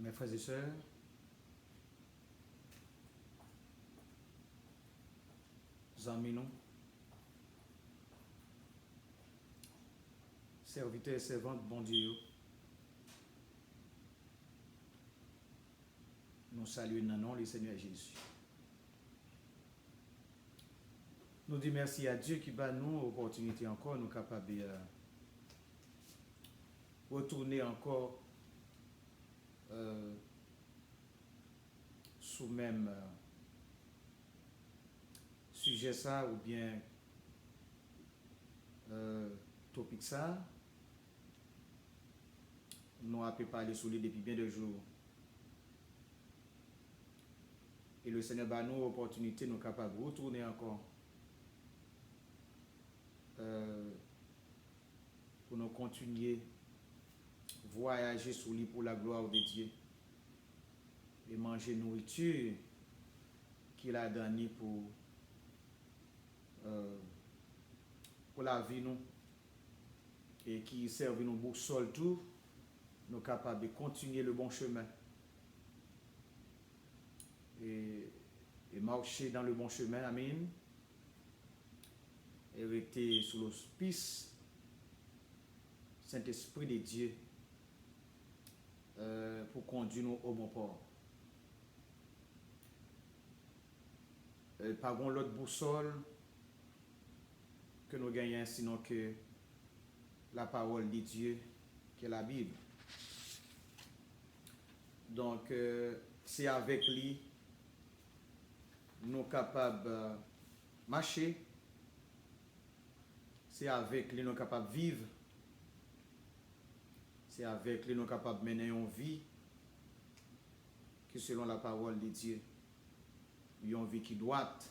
Mes frères et sœurs, amis nous, serviteurs et servantes, bon Dieu, nous saluons dans le nom du Seigneur Jésus. Nous disons merci à Dieu qui bat nous l'opportunité encore, nous capables de retourner encore sous même sujet ça ou bien topic ça. Nous avons parlé sur lui depuis bien de jours. Et le Seigneur bat nous l'opportunité, nous capables de retourner encore pour nous continuer voyager sur lui pour la gloire de Dieu et manger nourriture qu'il a donnée pour la vie nous et qui servent nous boussole tout, nous capables de continuer le bon chemin et marcher dans le bon chemin, amen, et rester sous l'auspice Saint-Esprit de Dieu pour conduire nous au bon port. Pas l'autre boussole que nous gagnons sinon que la parole de Dieu, qui est la Bible. Donc, c'est avec lui nous capables de marcher, c'est avec lui nous capables de vivre, c'est avec lui nous capables de mener une vie qui selon la parole de Dieu, une vie qui droite,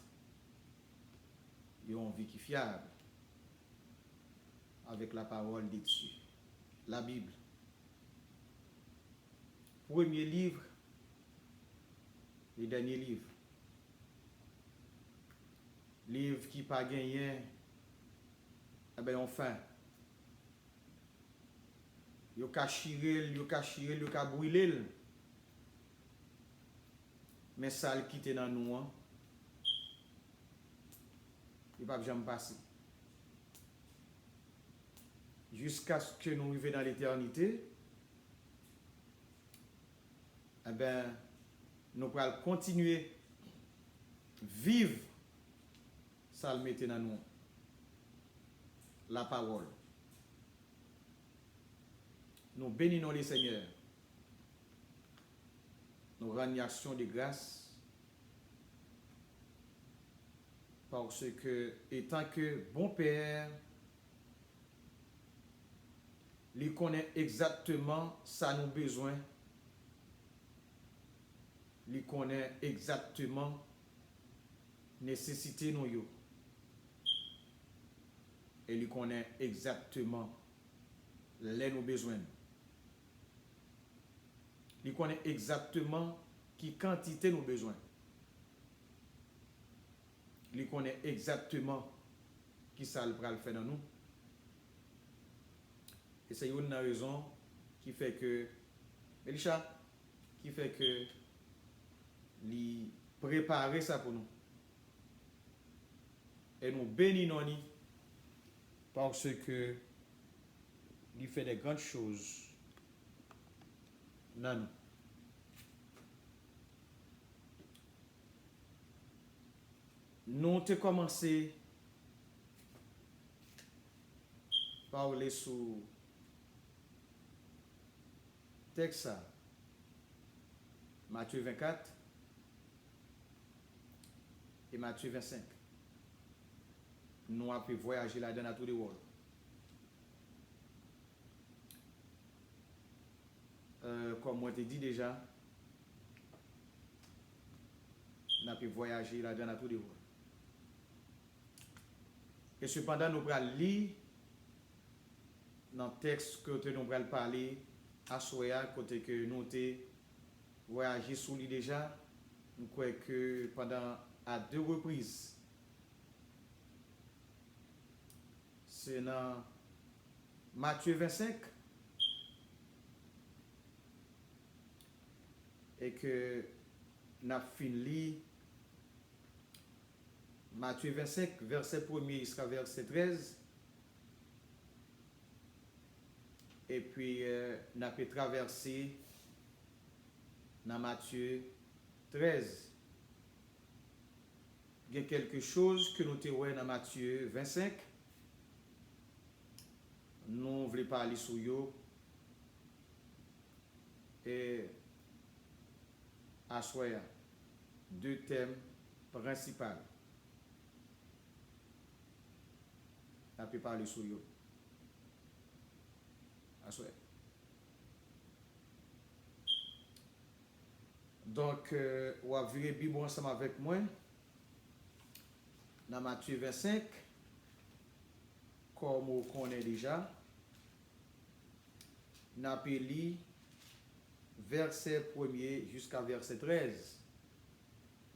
une vie qui fiable, avec la parole de Dieu, la Bible. Premier livre, le dernier livre. Livre qui pas gagné, eh bien enfin, yo ka chirel, yo ka brûler. Mais ça le quitte dans nous, il va jamais passer. Jusqu'à ce que nous arrivions dans l'éternité, eh bien, nous allons continuer vivre ça le mettait dans nous. La parole. Nous bénissons les Seigneurs. Nous rendons action de grâce parce que, étant que bon Père, il connaît exactement ça nous besoin. Il connaît exactement nécessité nous yo. Et il connaît exactement les nos besoins. Il connaît exactement qui quantité nos besoins. Il connaît exactement qui ça le faire dans nous. Et c'est une raison qui fait que Elisha, qui fait que il préparer ça pour nous. Et nous bénissons parce que il fait des grandes choses dans nous. Nous avons commencé par parler sur texte Matthieu 24 et Matthieu 25. Nous avons voyager là-dedans à tout le monde. Comme moi te dit déjà, nous avons voyager là-dedans à tout le monde. Et cependant, nous allons lire dans le texte que nous allons parler à Soya, côté que nous avons voyagé sur lui déjà. Nous croyons que pendant à 2 reprises, c'est dans Matthieu 25 et que n'a fini Matthieu 25, verset 1er jusqu'à verset 13. Et puis, n'a pu traverser dans Matthieu 13. Il y a quelque chose que nous avons dans Matthieu 25. Nous voulons parler sur eux. Et à soi, deux thèmes principaux. On peut parler sur eux. À soi. Donc, on va virer Bible ensemble avec moi. Dans Matthieu 25, comme on connaît déjà, on a lu verset 1er jusqu'à verset 13.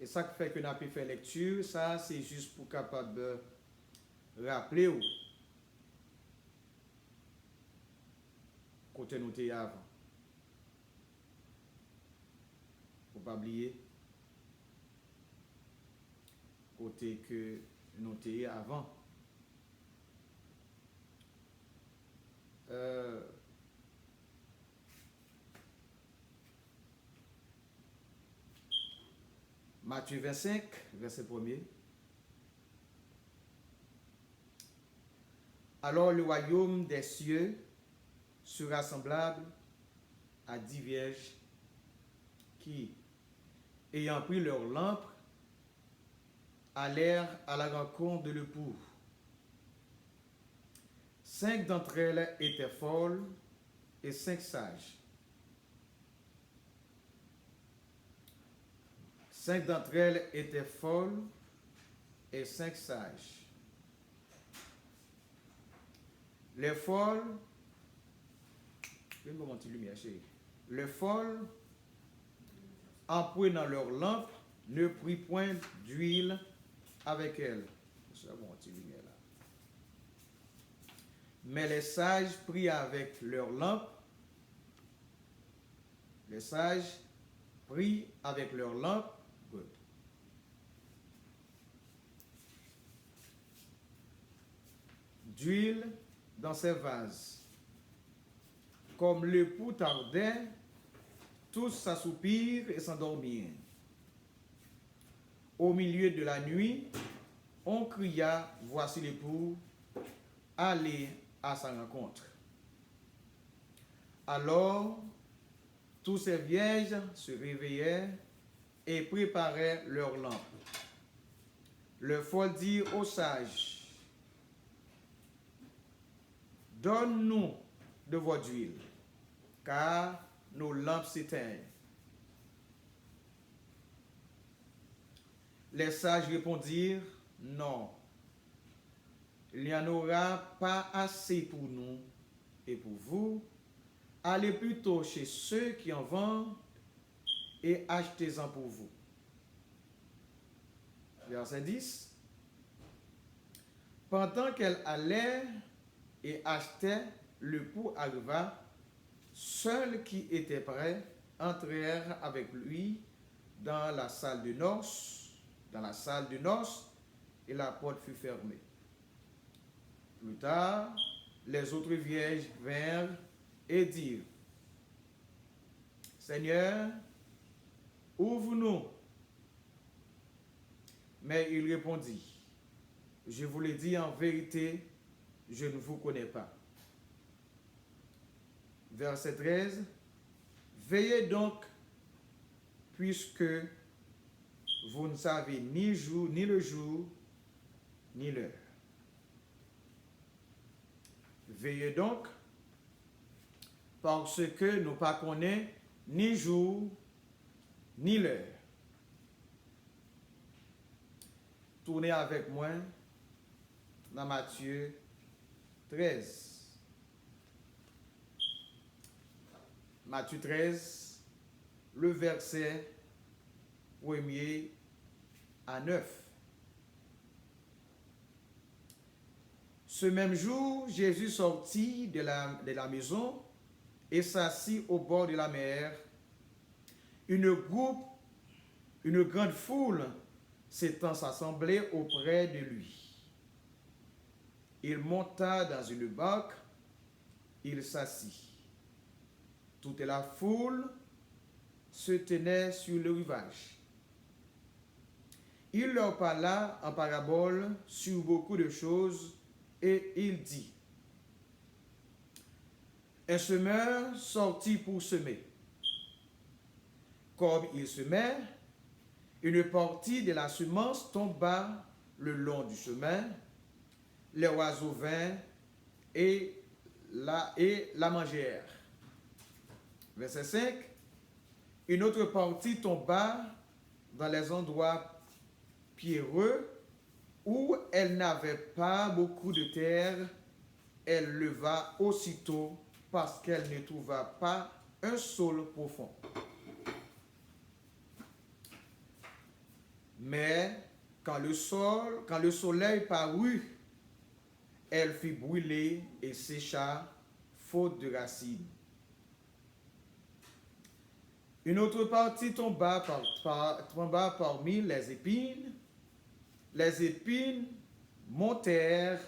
Et ça qui fait que nous avons fait lecture, ça c'est juste pour capable de rappeler où côté nous étions avant. Pour ne pas oublier côté que nous étions avant. Matthieu 25, verset 1er. Alors le royaume des cieux sera semblable à 10 vierges qui, ayant pris leur lampe, allèrent à la rencontre de l'époux. 5 d'entre elles étaient folles et 5 sages. 5 d'entre elles étaient folles et 5 sages. Les folles, les folles, en prenant leur lampe, ne prit point d'huile avec elles. Mais les sages prirent avec leur lampe. Les sages prirent avec leur lampe. Good. D'huile dans ces vases. Comme l'époux tardait, tous s'assoupirent et s'endormirent. Au milieu de la nuit, on cria, voici l'époux, allez à sa rencontre. Alors, tous ces vierges se réveillèrent et préparaient leurs lampes. Le folles dirent aux sages, donne-nous de votre huile, car nos lampes s'éteignent. Les sages répondirent, non, il n'y en aura pas assez pour nous et pour vous. Allez plutôt chez ceux qui en vendent et achetez-en pour vous. Verset 10. Pendant qu'elle allait et achetait, l'époux arriva, seuls qui étaient prêts entrèrent avec lui dans la salle de noces, et la porte fut fermée. Plus tard, les autres vierges vinrent et dirent, Seigneur, ouvre-nous. Mais il répondit, je vous le dis en vérité, je ne vous connais pas. Verset 13, veillez donc, puisque vous ne savez ni le jour, ni l'heure. Veillez donc, parce que nous ne connaissons ni jour, ni l'heure. Tournez avec moi dans Matthieu 13. Matthieu 13, le verset 1er à 9. Ce même jour, Jésus sortit de la maison et s'assit au bord de la mer. une grande foule s'étant assemblée auprès de lui. Il monta dans une barque, il s'assit. Toute la foule se tenait sur le rivage. Il leur parla en parabole sur beaucoup de choses et il dit: un semeur sortit pour semer. Comme il semait, une partie de la semence tomba le long du chemin. Les oiseaux vinrent et la mangèrent. Verset 5. Une autre partie tomba dans les endroits pierreux où elle n'avait pas beaucoup de terre. Elle leva aussitôt parce qu'elle ne trouva pas un sol profond. Mais quand le soleil parut, elle fut brûlée et sécha, faute de racines. Une autre partie tomba parmi les épines. Les épines montèrent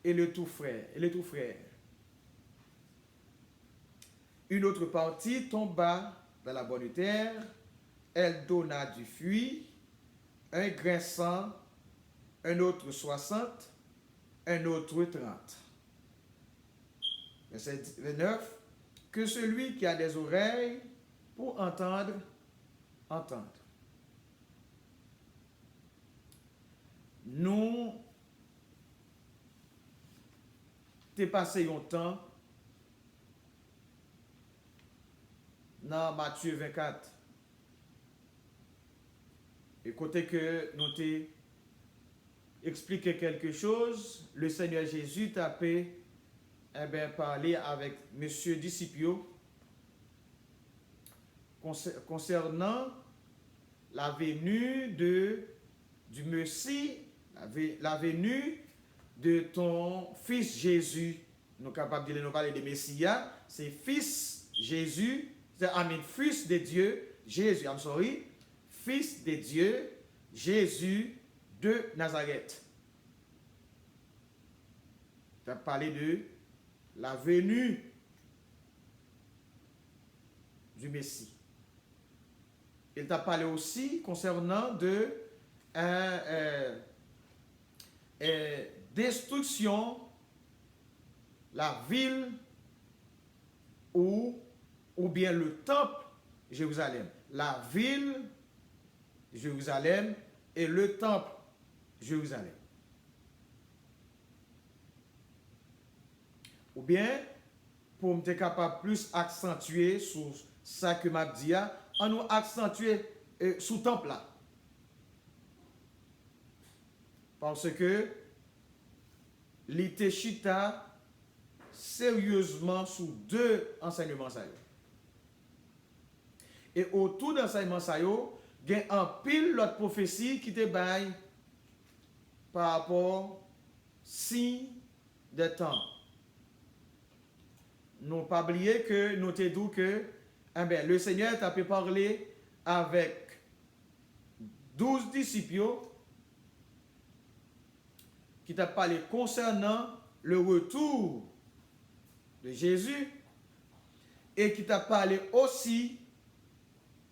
et le touffèrent. Une autre partie tomba dans la bonne terre. Elle donna du fruit, un grain 100, un autre 60, un autre 30. Verset 29. Que celui qui a des oreilles pour entendre, entende. Nous t'es passé un temps dans Matthieu 24. Et côté que nous t'ai expliqué quelque chose, le Seigneur Jésus t'a parlé avec Monsieur Discipio concernant la venue du Messie, la venue de ton fils Jésus. Nous sommes capables de nous parler de Messia, c'est fils Jésus, fils de Dieu, Jésus, fils de Dieu, Jésus de Nazareth. Tu as parlé de la venue du Messie. Il t'a parlé aussi concernant destruction, la ville ou bien le temple Jérusalem. La ville Jérusalem et le temple Jérusalem. Ou bien, pour me capable plus accentuer sur ça que m'a dit, on nous accentuer sous temple là. Parce que l'été chita sérieusement sous deux enseignements ça. Et autour d'enseignement ça, il y a un pile l'autre prophétie qui te baille par rapport signe des temps. Nous pas oublier que nous te dit que le Seigneur t'a pu parler avec 12 disciples qui t'a parlé concernant le retour de Jésus et qui t'a parlé aussi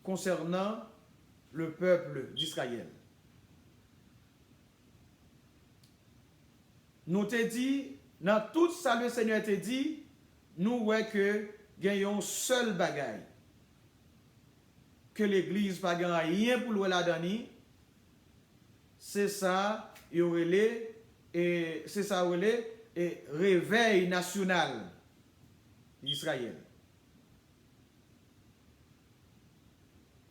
concernant le peuple d'Israël. Nous te dit, dans tout ça le Seigneur te dit, nous voyons que gagnons seul bagaille. Que l'église pas gagne rien pour le la donner. C'est ça, il y aurait et réveil national d'Israël.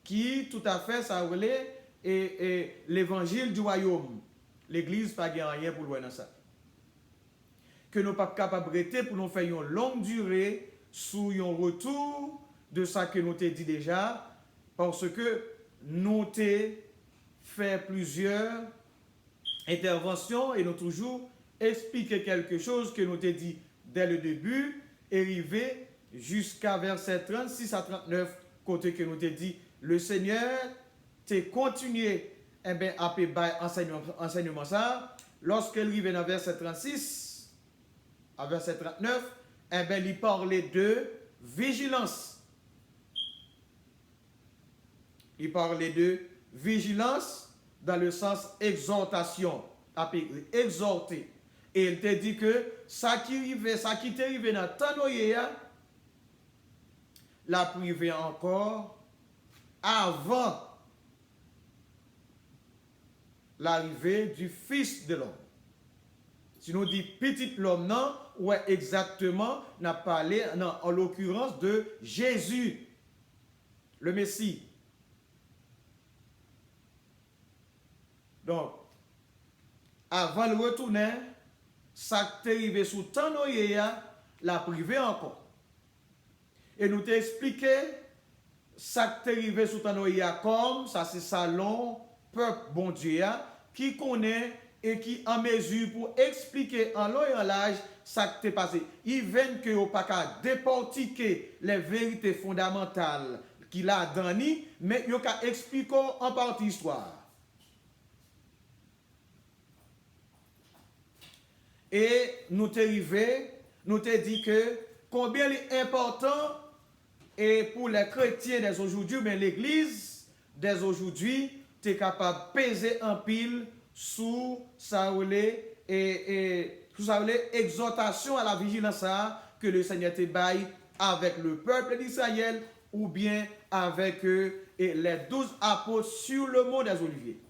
Qui tout à fait ça relait et l'évangile du royaume. L'église pas gagne rien pour le dans ça. Que nous pas capables de pour nous faire une longue durée sous un retour de ça que nous t'ai dit déjà parce que nous t'ai fait plusieurs interventions et nous toujours expliqué quelque chose que nous t'ai dit dès le début et arrivé jusqu'à verset 36 à 39 côté que nous t'ai dit le Seigneur te continué à faire enseignement ça. Lorsqu'il arrive dans verset 36 à verset 39, il parlait de vigilance. Il parlait de vigilance dans le sens exhortation, exhorter. Et il te dit que ça qui t'est arrivé dans ton oreille, la privé encore avant l'arrivée du Fils de l'homme. Si nous dit petit l'homme, non, ouais, exactement, n'a parlé, non, en l'occurrence de Jésus, le Messie. Donc, avant le retourner, ça qui est arrivé sous ton oreille, la privé encore. Et nous t'expliqué, ça qui est arrivé sous ton oreille comme, ça c'est salon, peuple bon Dieu, qui connaît et qui en mesure pour expliquer en long et en large ça qui t'est passé. Il vient que au pas qu'à décortiquer les vérités fondamentales qu'il a données, mais il a expliqué en partie histoire. Et nous t'es arrivé, nous t'ai dit que combien il est important et pour les chrétiens dès aujourd'hui, mais l'église dès aujourd'hui, tu es capable de peser en pile sous sa exhortation à la vigilance que le Seigneur te baille avec le peuple d'Israël ou bien avec les 12 apôtres sur le mont des Oliviers.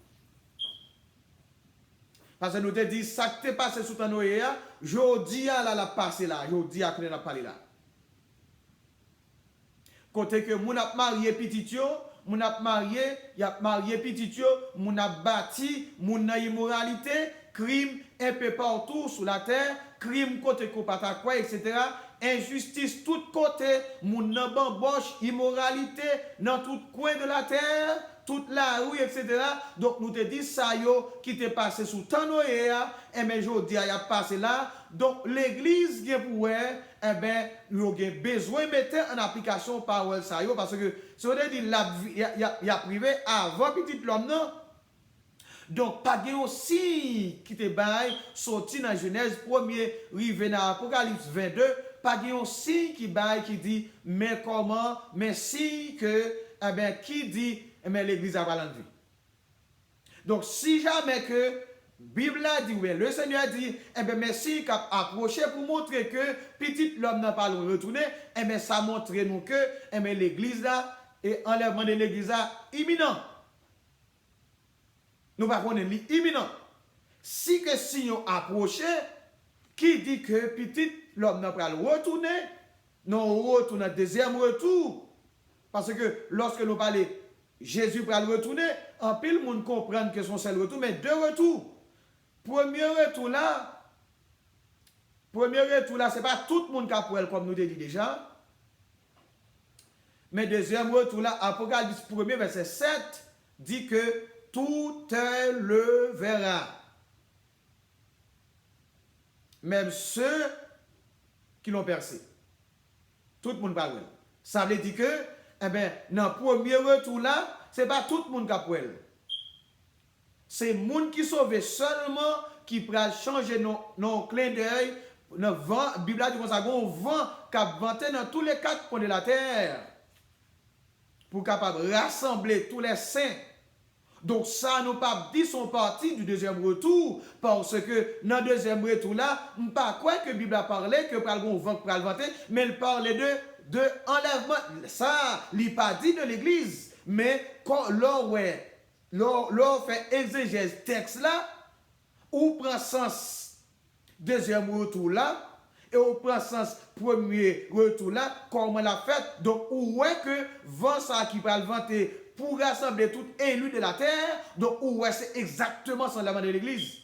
Parce que nous te dit, ça qui t'est passé sous ta oreille, je dis à la passer là, je dis à que la parler là. Côté que mon a marié petitio, mon a marié petitio, mon a bâti, mon a immoralité, crime un peu partout sur la terre, crime côté quoi, etc. Injustice tout côté, mon a bamboche, immoralité dans tout coin de la terre. Toute la rue, etc. Donc, nous te disons ça, qui t'est passé sous ton oreille, et bien, je dis, il a passé là. Donc, l'église, qui est pour elle, eh bien, il a besoin de mettre en application parole ça, parce que, si on dit, il a privé avant petit l'homme, non? Donc, pas de aussi qui te baille, sorti dans Genèse 1er, rivé dans Apocalypse 22, pas de aussi qui baille, qui dit, mais comment, mais si que, eh bien, qui dit, mais l'église a pas l'envie. Donc, si jamais que la Bible a dit, oui, le Seigneur dit, eh bien, merci qu'a approché pour montrer que petit l'homme n'a pas le retourner, eh bien, ça montre nous que, eh bien, l'église là, et enlèvement de l'église là, imminent. Nous ne connaissons pas imminent. Si que si on approché, qui dit que petit l'homme n'a pas le retourner, non, retourne un deuxième retour. Parce que lorsque nous parlons, Jésus va le retourner, en pile, monde comprend que son seul retour, mais deux retours. Premier retour là, c'est pas tout le monde qui a pour elle, comme nous l'avons dit déjà. Mais deuxième retour là, Apocalypse 1er, verset 7, dit que tout le verra. Même ceux qui l'ont percé. Tout le monde va voir. Ça veut dire que, eh bien, dans le premier retour là, ce n'est pas tout le monde qui a pour elle. C'est le monde qui sauve seulement qui peut changer nos clins d'œil. La Bible a dit qu'on a un vent qui a vanté dans tous les quatre coins de la terre pour capable rassembler tous les saints. Donc ça, nous pas dit son parti du deuxième retour, parce que dans le deuxième retour là, on ne pas quoi que la Bible a parlé, que par le vent pour le vanter, mais elle parlait de enlèvement. Ça, il n'a pas dit de l'église, mais quand l'on fait exégèse texte là, ou prend sens deuxième retour là, et on prend sens premier retour là, comment l'a fait, donc où est que vent ça qui va le vanter pour rassembler tout élu de la terre, donc où est c'est exactement son l'avant de l'église.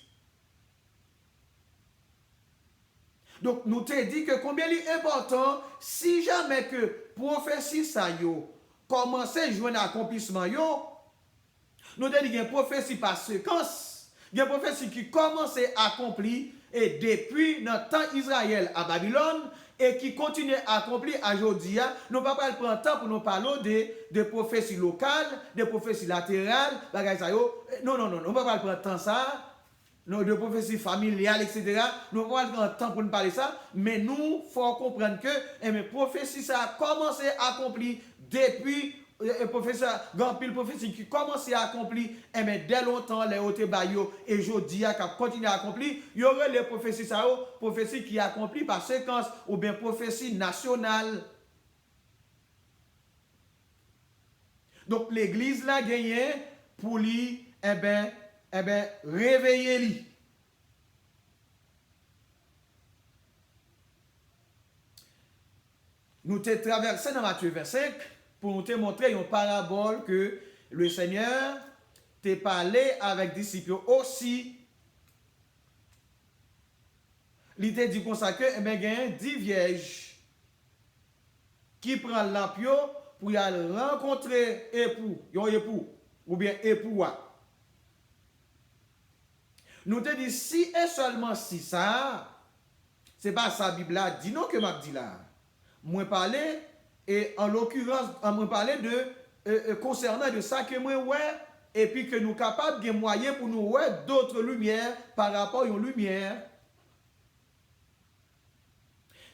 Donc nous t'ai dit que combien il est important, si jamais que prophétie ça yo, commencer à jouer un accomplissement yo, nous t'ai dit qu'il y a une prophétie par séquence, il y a une prophétie qui commence à accomplir, et depuis notre temps Israël à Babylone, et qui continue à accomplir aujourd'hui. Nous ne pouvons pas prendre temps pour nous parler de prophéties locales, de prophéties latérales, non, non, non, nous ne pouvons pas prendre temps ça. De prophéties familiales, etc. Nous ne pouvons pas prendre temps pour nous parler de ça, mais nous, il faut comprendre que les prophéties, ça a commencé à accomplir depuis professeur Gampil prophétie qui commençait à accomplir mais dès longtemps les hautes bayo et jodi a continué à accomplir il y aurait les prophéties ça prophétie qui accomplit par séquence ou bien prophétie nationale. Donc l'église là gagné pour lui réveiller lui. Nous t'ai traversé dans Matthieu 25 pour nous te montrer une parabole que le Seigneur t'a parlé avec disciples aussi. Il t'a dit comme ça que il y a 10 vierges qui prennent l'ampio pour y aller rencontrer époux ou bien époux. Nous te dit si et seulement si ça, c'est pas ça Bible là, dis non que m'a dit là. Moi parler et en l'occurrence moi parler de concernant de ça que moi ouais et puis que nous capables de moyens pour nous ouais d'autres lumières par rapport à une lumière.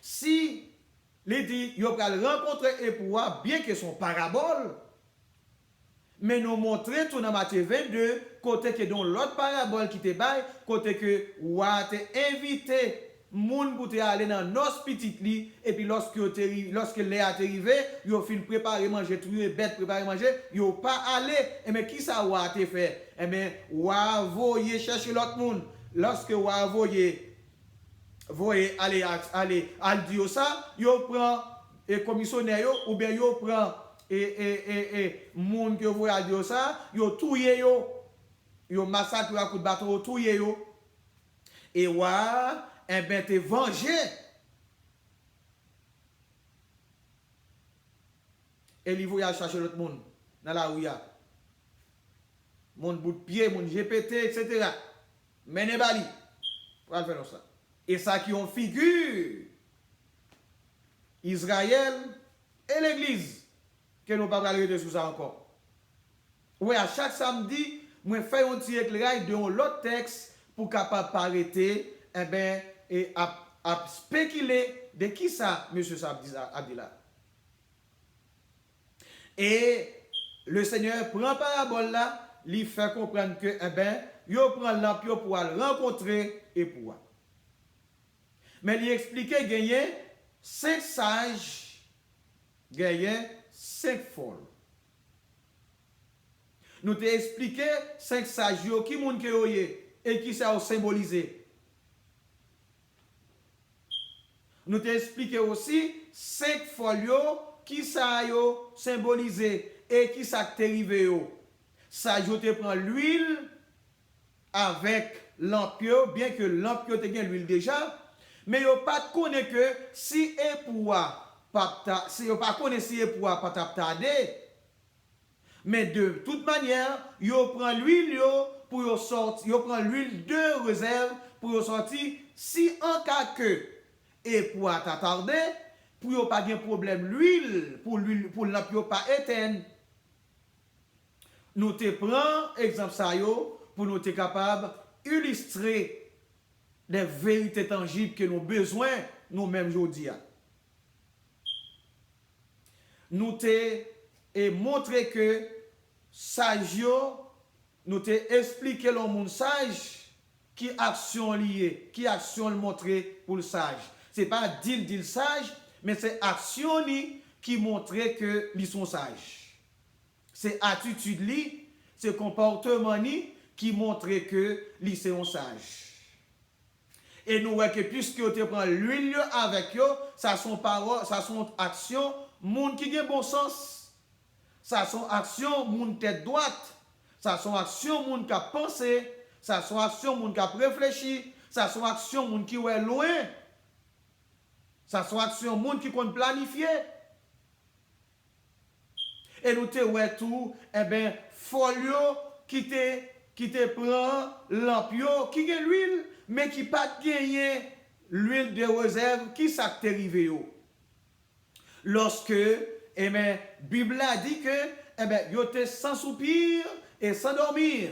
Si les dit yo pral rencontrer époux bien que son parabole mais nous montrer tout dans Matthieu 22 côté que dans l'autre parabole qui te bail côté que ouah te invité moun pour te aller dans nos petites li et puis lorsque les a arrivé yo fin préparer manger tout bête préparer manger yo pas aller et mais qui ça ouah te fait et mais ouah voyer chercher l'autre monde lorsque ouah voyer aller al dire ça yo prend et commissionnaire yo ou bien yo prend et moun que voyez dire ça yo touyer yo massacre à coup de bâton touyer yo et ouah eh bien, te venger. Et il voyage chercher l'autre monde dans la rue. Mon bout de pied, mon GPT, etc. Mais ne bali. Pour faire ça. Et ça qui ont figure Israël et l'église. Que nous ne pouvons pas parler sur ça encore. Oui, à chaque samedi, moi fais un petit éclairage de l'autre texte pour capable arrêter et à spéculer de qui ça, M. Abdillah. Et le Seigneur prend parabole là, lui fait comprendre que, il prend l'ampio pour aller rencontrer et pour. Mais il expliquait gagner 5 sages, gagner 5 folles. Nous t'ai expliqué 5 sages qui moun et qui ça symbolisé. Nous t'ai expliqué aussi 5 folios qui ça yo symbolisé et qui ça t'arrivé yo. Ça yo te prend l'huile avec l'ampio, bien que l'ampio te gagne l'huile déjà, mais yo pas connaît que si époux si yo pas connaît si époux pas tardé, mais de toute manière, yo prend l'huile yo pour yo sortir, yo prend l'huile de réserve pour yo sortir si en cas que et pour t'attarder pour yo pas de problème l'huile pour l'ampio pas éteindre. Nous te prend exemple ça yo pour nous être capable illustrer des vérités tangibles que nous besoin nous-mêmes aujourd'hui. Nous te et montrer que sage yo nous te expliquer le monde sage qui action liée, qui action le montrer pour le sage. C'est pas dire sage, mais c'est action qui montre que ils sont sages. C'est attitude li, c'est comportement ni qui montre que ils sont sages. Et nous voyons que puisque tu prends l'huile avec eux, ça sont paroles, ça sont actions, monde qui a bon sens. Ça sont actions, monde tête droite. Ça sont actions, monde qui a pensé. Ça sont actions, monde qui a réfléchi. Ça sont actions, monde qui est loin. Ça sont actions, monde qui compte planifier. Et nous te ouais tout, folio qui te prend l'ampio, qui a l'huile, mais qui pas gagné l'huile de réserve, qui ça t'est arrivé? Lorsque, eh bien, Bible a dit que, eh bien, ils étaient sans soupir et sans dormir.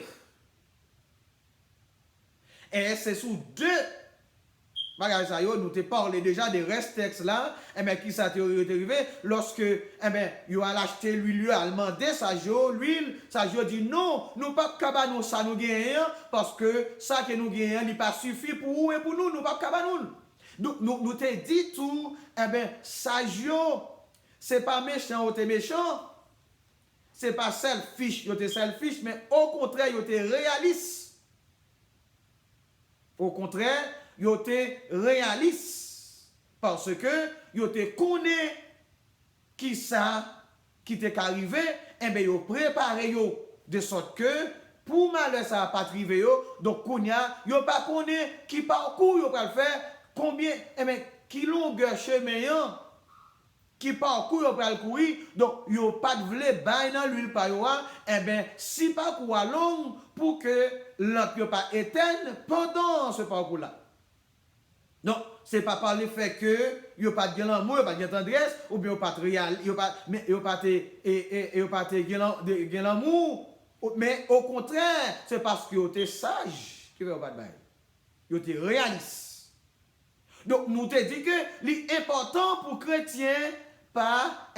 Et c'est sous deux bagages ça, nous te parlé déjà des restes textes là, eh bien, qui ça t'est arrivé lorsque, eh bien, ils ont acheté l'huile, a demandé ça, l'huile, ça dit non, nous pas capable ça nous gagnons parce que ça que nous gagnons, il pas suffit pour vous et pour nous, nous pas capable nous te dit tout, eh bien, ça c'est pas méchant ou t'es méchant, c'est pas selfish, mais au contraire, il était réaliste. Au contraire, ils étaient réalistes parce que ils étaient connaît qui ça qui t'est arrivé, et bien ils préparé de sorte que pour malheur ça n'a pas arrivé donc kounya ils pas connaît qui parcours ils pas faire combien et bien qui longueur chemin qui parcours ils pas courir donc ils pas de vle bail dans l'huile pa yo et bien si parcours long pour que lampe pas éteindre pendant ce parcours là. Non, c'est pas par le fait que yo pas de l'amour, pas de tendresse ou bien yo pas réel, yo pas mais yo pas de l'amour, mais au contraire, c'est parce que yo t'es sage que yo pas de bail. Yo t'es réaliste. Donc nous te dit que l'important pour chrétien pas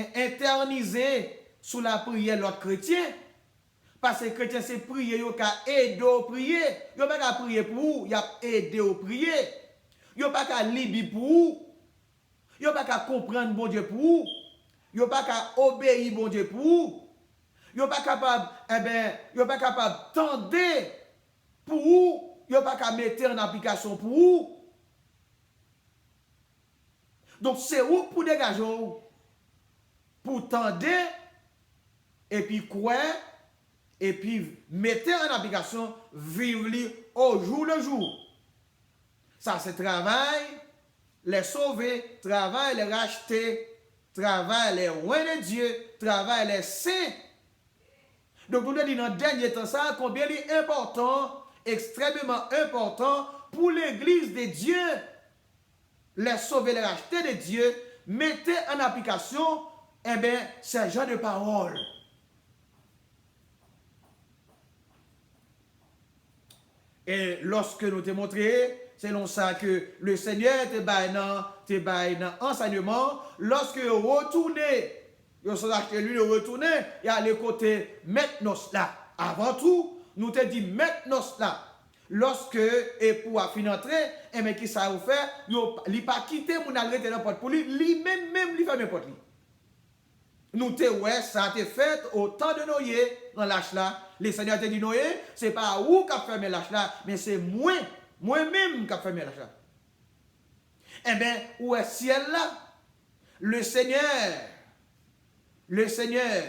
interniser sous la prière l'autre chrétien. Parce que chrétien c'est prier, yo ka aider au prier. Yo pas ka prier pour vous, y a aider au prier. Yo pas ka lire pour vous. Yo pas ka comprendre bon Dieu pour vous. Yo pas ka obéir bon Dieu pour vous. Yo pas capable yo pas capable tendre pour vous. Yo pas ka mettre en application pour vous. Donc c'est où pour dégager pour tendre et puis quoi et puis mettez en application, vivre au jour le jour. Ça c'est travail, les sauver, travail, les racheter, travail, les loin de Dieu, travail, les saints. Donc nous dit dans le dernier temps ça, combien il est important, extrêmement important pour l'église de Dieu, les sauver, les racheter de Dieu, mettez en application, eh bien, ces gens de parole. Et lorsque nous te montré, c'est non ça que le Seigneur te baille dans enseignement, lorsque vous retournez, vous sont acheté lui, vous retournez, il y a le côté maintenant là. Avant tout, nous te dit maintenant là. Lorsque et pour finir entrer, et mais qui ça vous fait, il pas quitter mon arrêter dans porte pour lui même lui fermer porte. Nous te ouais, ça a été fait au temps de Noé dans l'âge là. Le Seigneur te dit Noé, c'est pas où qu'a fermé l'âge là, mais c'est moi-même qui a fermé l'âge là. Eh bien, où est le ciel là? Le Seigneur,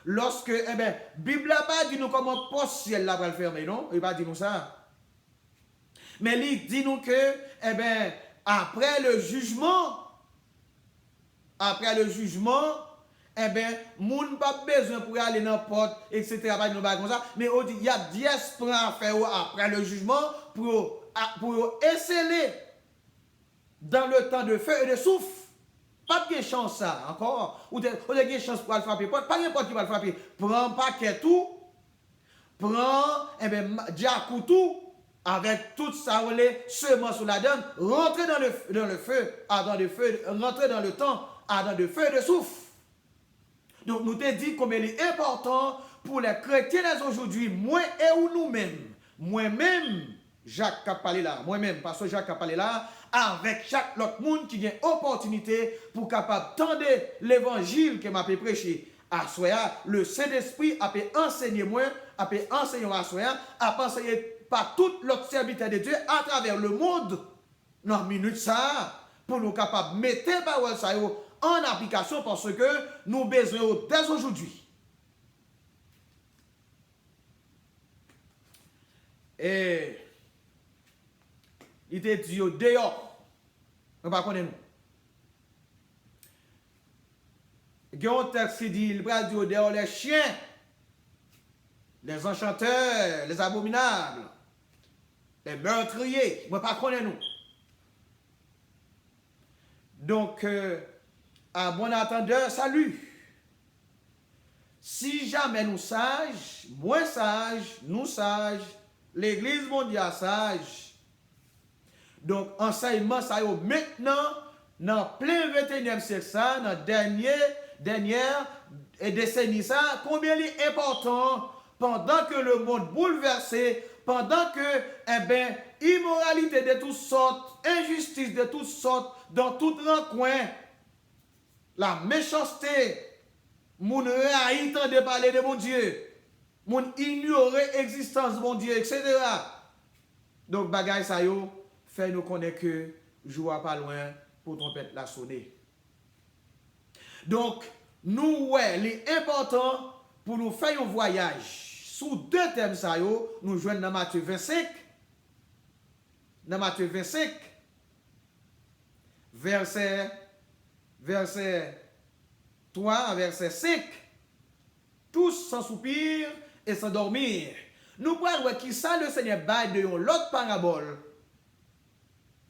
lorsque, eh bien, Bible n'a pas dit nous comment poste ciel là va le fermer, non? Il va dire nous ça. Mais il dit nous que, eh bien, après le jugement, eh bien, moun pas besoin pour aller dans la porte, etc. Mais on dit, il y a 10 points à faire après le jugement pour esseler dans le temps de feu et de souffle. Pas de chance ça, encore. Ou de chance pour aller frapper. Pas n'importe qui va le frapper. Prends paquet tout, prends, diakou tout, avec tout ça, seulement sous la donne, rentrer dans le feu, rentrer dans le temps, dans le feu et de souffle. Donc, nous te dit combien il est important pour les chrétiens aujourd'hui, moi et ou nous-mêmes. Moi-même, Jacques a parlé là, moi-même, pasteur Jacques a parlé là, avec chaque autre monde qui a opportunité pour capable tendre l'évangile que m'a prêché. À Soya, le Saint-Esprit a pu enseigner moi, a pu enseigner à Soya, a pu enseigner par tout l'autre serviteur de Dieu à travers le monde. Dans minute ça, pour nous capables de mettre parole ça en application parce que nous besoin dès aujourd'hui. Et il te dit dehors. On va connaître nous. Il y a un texte qui dit, il va dire dehors les chiens, les enchanteurs, les abominables, les meurtriers. On va pas connaître nous. Donc, à bon entendeur, salut. Si jamais nous sages, moins sages, nous sages, l'Église mondiale sage. Donc, enseignement, ça y est maintenant, dans plein 21e siècle, ça, dans dernière décennie, ça, combien il est important pendant que le monde bouleversé, pendant que, immoralité de toutes sortes, injustice de toutes sortes, dans tout recoin, la méchanceté, moun haït de parler de mon Dieu, moun ignorer existence de mon Dieu, etc. Donc, bagay sa yo, fait nous connaître que jour pas loin pour trompette la sonner. Donc, nous, ouais, l'important pour nous faire un voyage sous deux thèmes ça yo, nous joignons dans Matthieu 25. Dans Matthieu 25, verset 3 à verset 5. Tous sans soupir et sans dormir. Nous pouvons voir qui ça le Seigneur baille de l'autre parabole.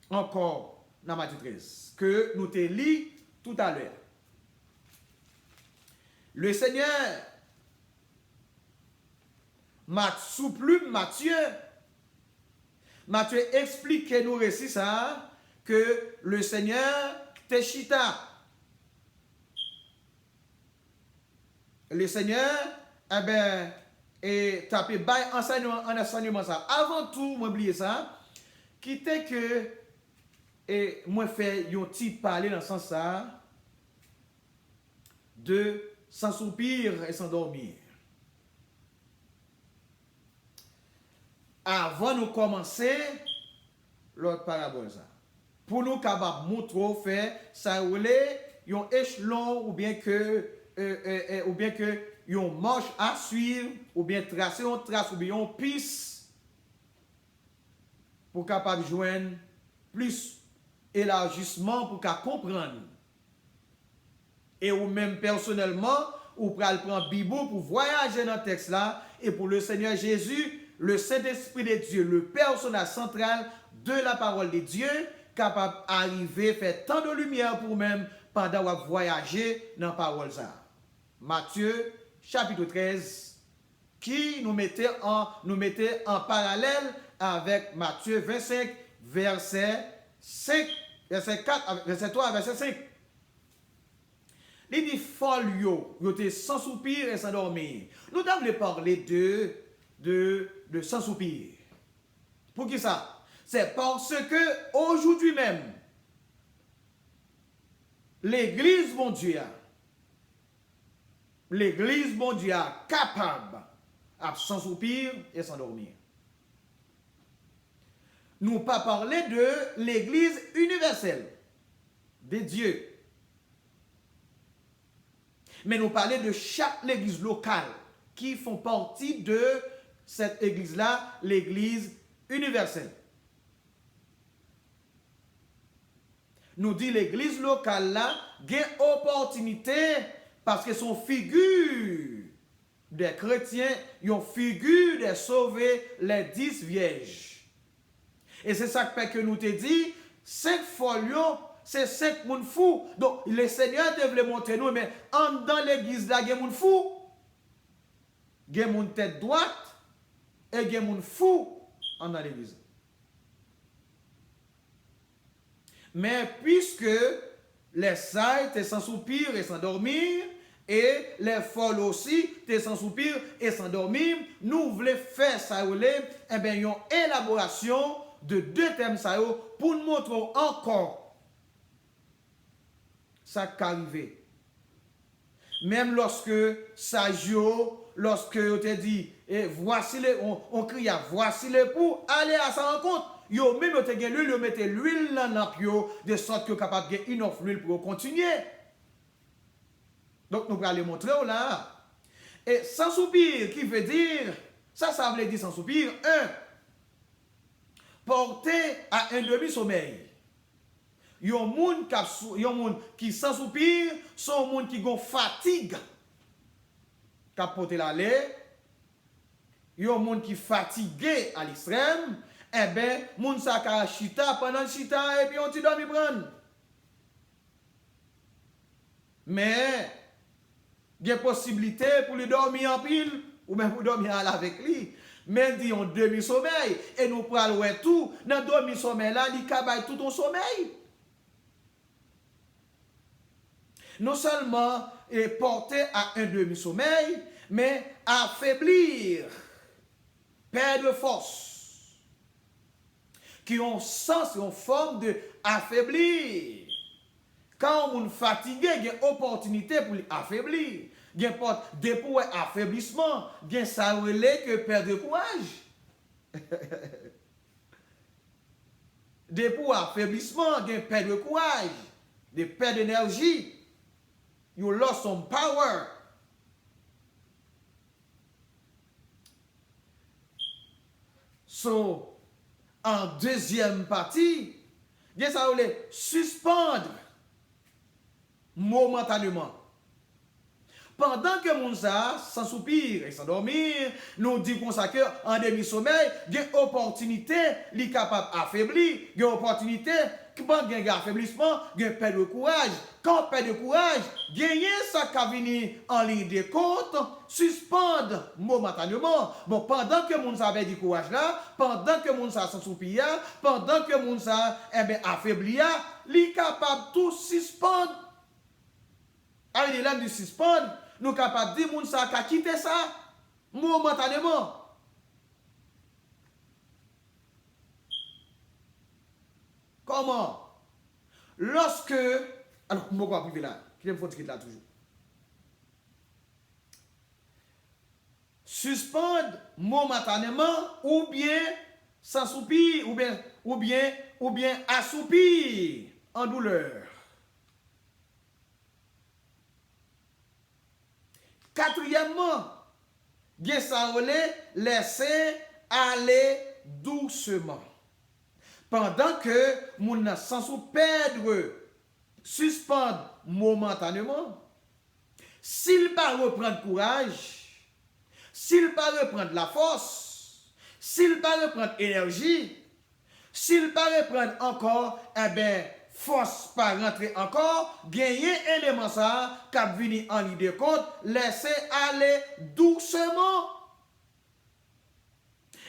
Encore dans Matthieu 13. Que nous te lis tout à l'heure. Le Seigneur sous plume Matthieu explique que nous récit ça, que le Seigneur te chita. Le Seigneur, et tapé bail enseignement ça. Avant tout, m'oublier ça, qui était que, et moi fait un petit parler dans ce sens ça, de sans soupir et sans dormir. Avant de commencer, l'autre parabole ça. Pour nous capables montrer faire ça roulait un échelon ou bien que une marche à suivre ou bien tracer une trace ou bien une piste pour capable joindre plus élargissement pour qu'à comprendre. Et ou même personnellement ou pral prendre Bible pour voyager dans le texte là et pour le Seigneur Jésus, le Saint-Esprit de Dieu, le personnage central de la parole de Dieu, capable d'arriver, faire tant de lumière pour même pendant qu'on voyager dans la parole ça. Matthieu chapitre 13 qui nous mettait en parallèle avec Matthieu 25 verset 5 verset 4 verset 3 verset 5. Il dit folio, yo te sans soupir et sans dormir. Nous devons parler de sans soupir. Pour qui ça? C'est parce que aujourd'hui même l'Église mondiale capable à sans soupir et sans dormir. Nous pas parler de l'Église universelle de Dieu. Mais nous parler de chaque église locale qui font partie de cette église-là, l'église universelle. Nous dit l'église locale là, gain opportunité parce que son figure des chrétiens, une figure de sauver les 10 vierges. Et c'est ça que nous te dit, 5 folios, c'est 5 moun fous. Donc, le Seigneur devait montrer nous, mais en dans l'église là, il y a moun fou. Il y a moun tête droite et il y a moun fou en dans l'église. Mais puisque les sages étaient sans soupir et sans dormir, et les folles aussi étaient sans soupir et sans dormir, nous voulons faire ça, une élaboration de 2 thèmes ça pour nous montrer encore ça qui arrive. Même lorsque Sagio, lorsque on te dit, voici les, on crie, voici les pour aller à sa rencontre. Yo même te gen l'huile, yo mette l'huile dans la pio de sorte que capable de une offre l'huile pour continuer. Donc nous allons aller montrer là. Et sans soupir, qui veut dire, ça veut dire sans soupir, 1. Porter à un demi-sommeil. Yon moun qui sans soupir, son moun qui gon fatigue. K'ap porter la lait. Yon moun qui fatigué à l'extrême. Eh ben, moun sa ka chita pendant chita et puis on ti dormi prendre. Mais, il y a possibilité pour lui dormir en pile, ou même pour dormir avec lui. Mais dit on demi-sommeil, et nous prenons tout, dans demi-sommeil là, il cabaye tout ton sommeil. Non seulement porter à un demi-sommeil, mais affaiblir, perdre force, qui ont sens, ont forme de affaiblir. Quand on est fatigué, il y a une opportunité pour l'affaiblir. Il y a des points affaiblissement, il y a ça que perdre de courage. Des points affaiblissement, il y a perdre de courage, des pertes d'énergie. You lost some power. So, en deuxième partie, il y a ça suspendre momentanément. Pendant que Mounsa, sans soupir et sans dormir, nous dit qu'on ça que en demi-sommeil, il y a une opportunité, il est capable d'affaiblir, il y a une opportunité, quand il y a un affaiblissement, il y a une perte de courage. Quand on perd de courage, gagner ça qui vient en ligne de compte, suspendre momentanément. Bon, pendant que Mounsa avait du courage là, pendant que Mounsa sans soupir, pendant que Mounsa affaibli, il est capable de tout suspendre. Avec les lames de suspendre, nous sommes capables de dire que ça a quitté ça momentanément. Comment? Lorsque. Alors, je vais priver là. Qui me faut dire là toujours? Suspendre momentanément ou bien sans soupir ou bien assoupir en douleur. Quatrièmement, bien ça relais, laisser aller doucement. Pendant que mon sens perdre, suspendre momentanément, s'il pas reprendre courage, s'il pas reprendre la force, s'il pas reprendre énergie, s'il pas reprendre encore, force pas rentrer encore, gagner élément ça, cap vini en ligne de compte, laisser aller doucement.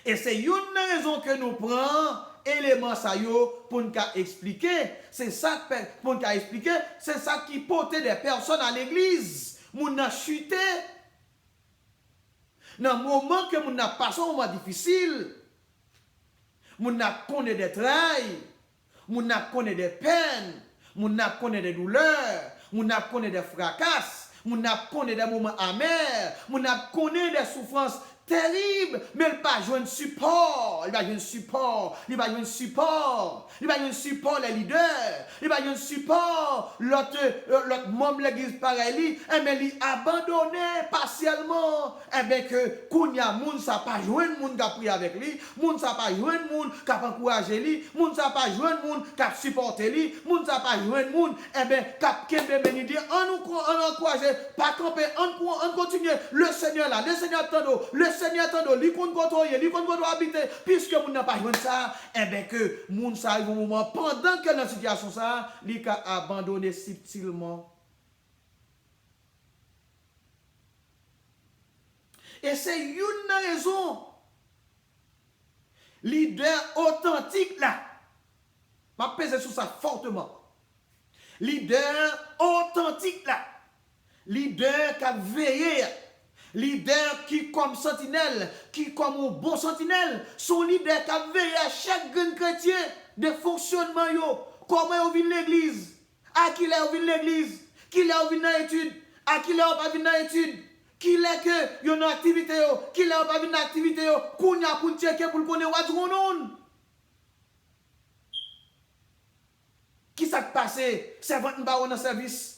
Et c'est une raison que nous prenons élément ça yo pour nous expliquer. C'est ça pour nous expliquer, c'est ça qui portait des personnes à l'église. Moun a chuté. Dans le moment que moun a passé un moment difficile, moun a connu des trailles, moun a connu des peines, moun a connu des douleurs, moun a connu des fracasses, moun a connu des moments amers, moun a connu des souffrances terribles, mais il n'a pas joué de support, il n'a pas joué de support, il n'a pas joué de support, il n'a pas joué de support les leaders, il n'a pas joué de support l'autre membre de l'église pareil, mais il a abandonné partiellement, que Kounia moun ça pas joué de monde qui a prié avec lui, moun ça pas joué de monde qui a encouragé lui, moun ça pas joué de monde qui a supporté lui, moun ça pas joué de monde qui a kembe dire on encourage, pas camper, on continue, le Seigneur là, le Seigneur tando, le Seigneur tando, lui qu'on côtoyer, lui qu'on doit habiter, puisque moun n'a pas joué de ça, que moun ça arrive au moment pendant que dans la situation ça, il a abandonné subtilement. Et c'est une raison. Leader authentique là. Ma pèse sur ça fortement. Leader authentique là. Leader qui a veillé. Leader qui comme sentinelle, qui comme un bon sentinelle. Son leader qui a veillé à chaque grand chrétien de fonctionnement yo. Comment on vient l'église? À qui là on vient l'église? Qui là on vient dans l'étude? À qui là on va venir dans l'étude? Qui est que yon activité yo, qui est pas une activité yo, kounya pour checker pour connaître what's going on. Qui ça passé, servant m'pa on service.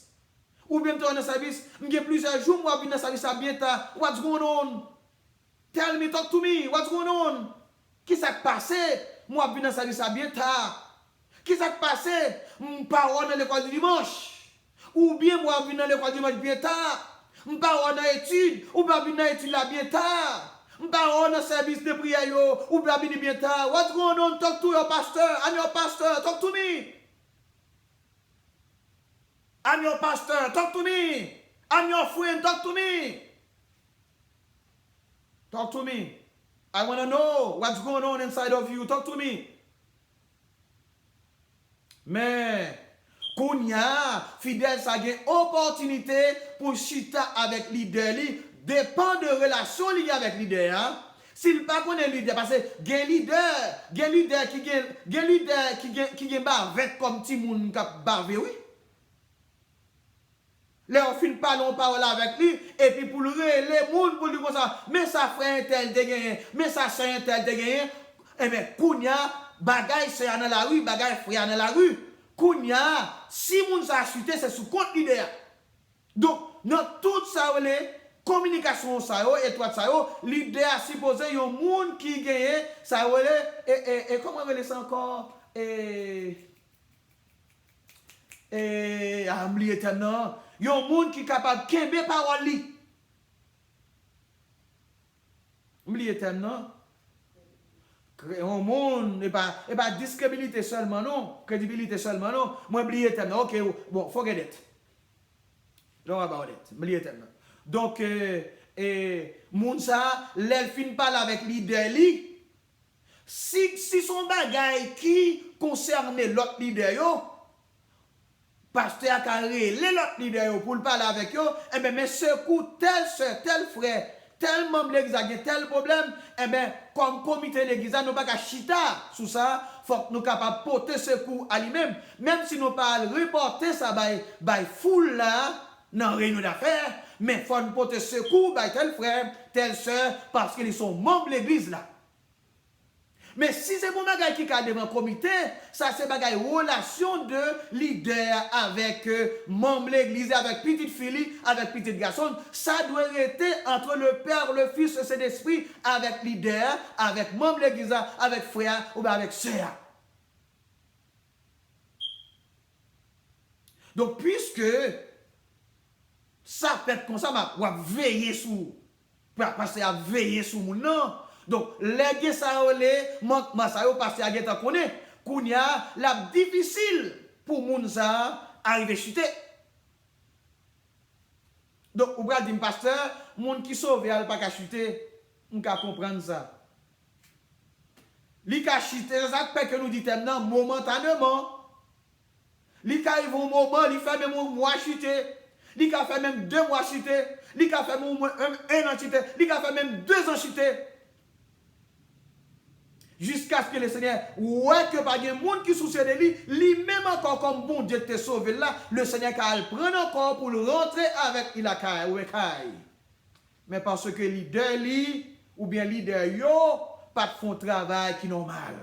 Ou bien toi en service, m'gè plusieurs jours moi vinn dans service à bien ta, what's going on? Tell me, talk to me, what's going on? Qui ça passé, moi vinn dans service à bien ta. Qui ça passé, m'pa on dans l'école du dimanche. Ou bien moi vinn dans l'école du dimanche bien tard. M'pa on a étude, ou pas venir étude là bien tard. M'pa on a service de prière yo, ou pas venir bien tard. What's going on? Talk to your pastor, I'm your pastor, talk to me. I'm your pastor, talk to me. I'm your friend, talk to me. Talk to me. I want to know what's going on inside of you. Talk to me. Mais, Kounia, fidèle, ça a une opportunité pour chita avec leader, dépend de relation liée avec leader. Hein? S'il pas connaît leader, parce que gen leader qui gen bavette comme ti moun k'ap bave, oui. Là, on fin parler parole avec lui, et puis pour le les moun pour lui comme ça, mais ça frère tel de gagné, mais ça sœur tel de gagné, et bien, Kounia, bagay sœur dans la rue, bagay frère dans la rue, Kounia, si moun sa chuté, c'est sous compte leader. Donc, dans tout ça, les communication ça yo étoile ça yo l'idée a supposé yon monde qui gagne ça yo et comment on ça encore amli éternel yon monde qui capable kembe parole li amli éternel un monde et pas discrédibilité seulement non crédibilité seulement non moi oublier éternel OK bon forget it don't worry about it oublier éternel. Donc, Mounsa, l'elle fin parle avec leader li. Si son bagay qui concerne l'autre leader yo, pasteur a carré l'autre leader yo pour parler avec yo, eh bien, mais ce coup, tel soeur, tel frère, tel membre de l'église a tel problème, eh bien, comme comité de l'église, nous pas qu'à chita sous ça, faut que nous capables de porter ce coup à lui-même, même si nous pas reporter ça by foule là, dans réunion d'affaires, mais il faut nous porter secours par tel frère, telle soeur, parce qu'ils sont membres de l'église là. Mais si c'est mon bagage qui est devant le comité, ça c'est bagage relation de leader avec membre de l'église, avec petite fille, avec petit garçon. Ça doit être entre le Père, le Fils et Saint-Esprit, avec leader, avec membre de l'église, avec frère ou bien avec soeur. Donc puisque ça fait comme ça, on va veiller sur, parce qu'il a veillé sur mon nom. Donc, les ça manquement ça parce qu'il y a des connaît, kounya la difficile pour moun ça arriver chuter. Donc, on va dire pasteur, moun qui sauve il pas qu'à chuter, on peut comprendre ça. Li ka chuter ça fait que nous dit maintenant momentanément. Li ka arrive un moment, il fait même un mois chuter. Il a fait même 2 mois chuter, il a fait même 1 an chuter, il a fait même 2 ans chuter. Jusqu'à ce que le Seigneur, ouais que pas de monde qui soucie de lui, lui-même encore comme bon Dieu te sauvé là, le Seigneur va le prendre encore pour le rentrer avec il a caille ou caille. Mais parce que leader lui, ou bien leader yo, pas de font travail qui est normal.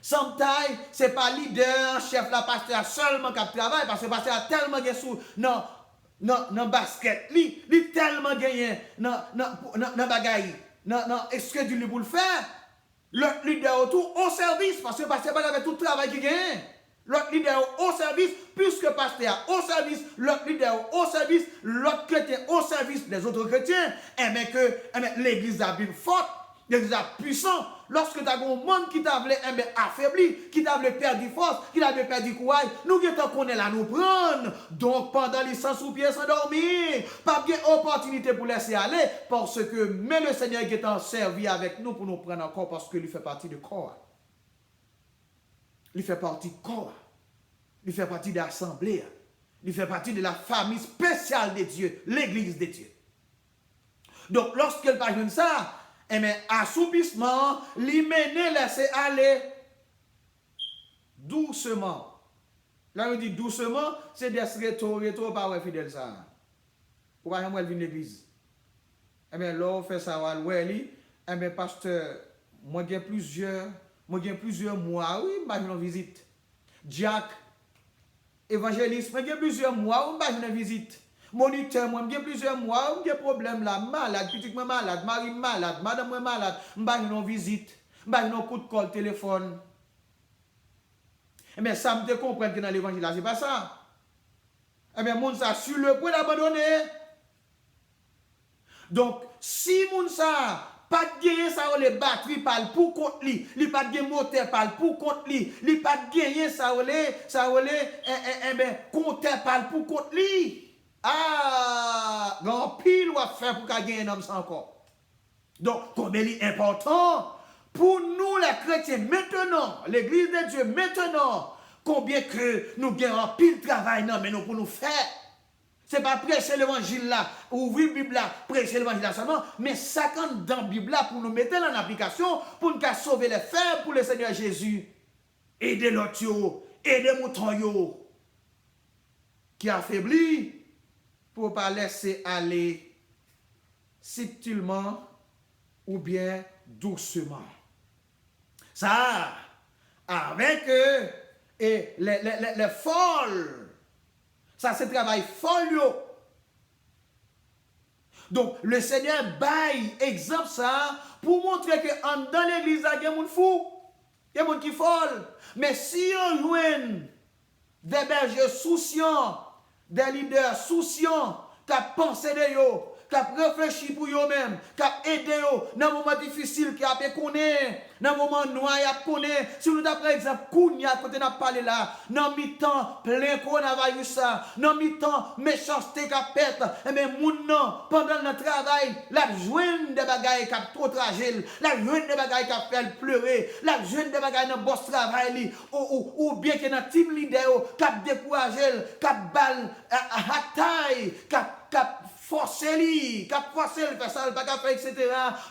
Sometimes, ce n'est pas leader, chef, la pasteur seulement qui travaille, parce que le pasteur a tellement gagné sous non basket, li tellement gagné dans bagaille, non excrédule pour le faire. L'autre leader autour au service, parce que le pasteur avait tout le travail qu'il gagne. L'autre leader au service, puisque le pasteur au service, l'autre leader au service, l'autre chrétien au service des autres chrétiens, et bien que l'église a bien forte, l'église a puissant. Lorsque tu as un monde qui t'a affaibli, qui t'a perdu force, qui t'a perdu courage, nous qu'on est là nous prendre. Donc pendant les 100 sous pieds sans dormir, pas bien opportunité pour laisser aller, parce que mais le Seigneur qui est en servi avec nous pour nous prendre encore, parce qu'il fait partie du corps. Il fait partie du corps. Il fait partie de l'assemblée. Il fait partie de la famille spéciale de Dieu, l'église de Dieu. Donc lorsqu'il parle de ça, eh bien, assoupissement, l'y mener, laisser aller doucement. Là, on dit doucement, c'est des rétro, pas ouais, fidèle ça. Pour pas jamais venir l'église. Eh bien, là, on fait ça, ouais, eh bien, pasteur, moi, j'ai plusieurs mois, oui, je vais une visite. Jack, évangéliste, moi, j'ai plusieurs mois, je vais une visite. Moniteur, moi, j'ai plusieurs mois, j'ai problème là, malade, petit malade, mari malade, madame malade, je vais une visite, je vais un coup de call téléphone. Eh bien, ça me comprendre que dans l'évangile, c'est pas ça. Eh bien, moun ça sur le point d'abandonner. Donc, si moun ça Pas de gagner ça les batteries parle pour contre lui. Il pas de gagner moteur parle pour contre lui. Il pas de gagner ça compteur parle pour contre lui. Ah, grand pile ou à faire pour gagner un homme ça encore. Donc, combien il est important pour nous les chrétiens maintenant, l'église de Dieu maintenant, combien que nous gagnons un pile travail non mais nous pour nous faire. Ce n'est pas prêcher l'évangile là, ouvrir la Bible là, prêcher l'évangile là seulement, mais ça quand dans la Bible là pour nous mettre en application, pour nous sauver les frères pour le Seigneur Jésus. Aider l'autre, aider mouton qui affaiblit pour ne pas laisser aller subtilement ou bien doucement. Ça, avec et les folles. Ça, c'est travail folio. Donc, le Seigneur baille exemple ça pour montrer que dans l'église, il y a des gens fous, il y a des gens qui folle. Mais si on joue des bergers souciants, des leaders souciants, qui pensent de eux, qui réfléchissent pour eux-mêmes, qui aident eux dans un moment difficile, qui a connaître, dans un moment noir, qui connaît. Si nous avons par exemple, Kounia, quand on a parlé là, dans mi-temps, plein coronavirus, dans mi-temps, méchanceté qui pète, et bien, pendant notre travail, la jointe des bagailles qui a trop fragile, la jointe des bagailles qui a fait pleurer, la jointe des bagailles dans le boss travail, ou bien que dans team leader, qui a découragé, qui a balle, à taille, qui a forcé lui, qui a forcé le faire ça, le pas faire, etc.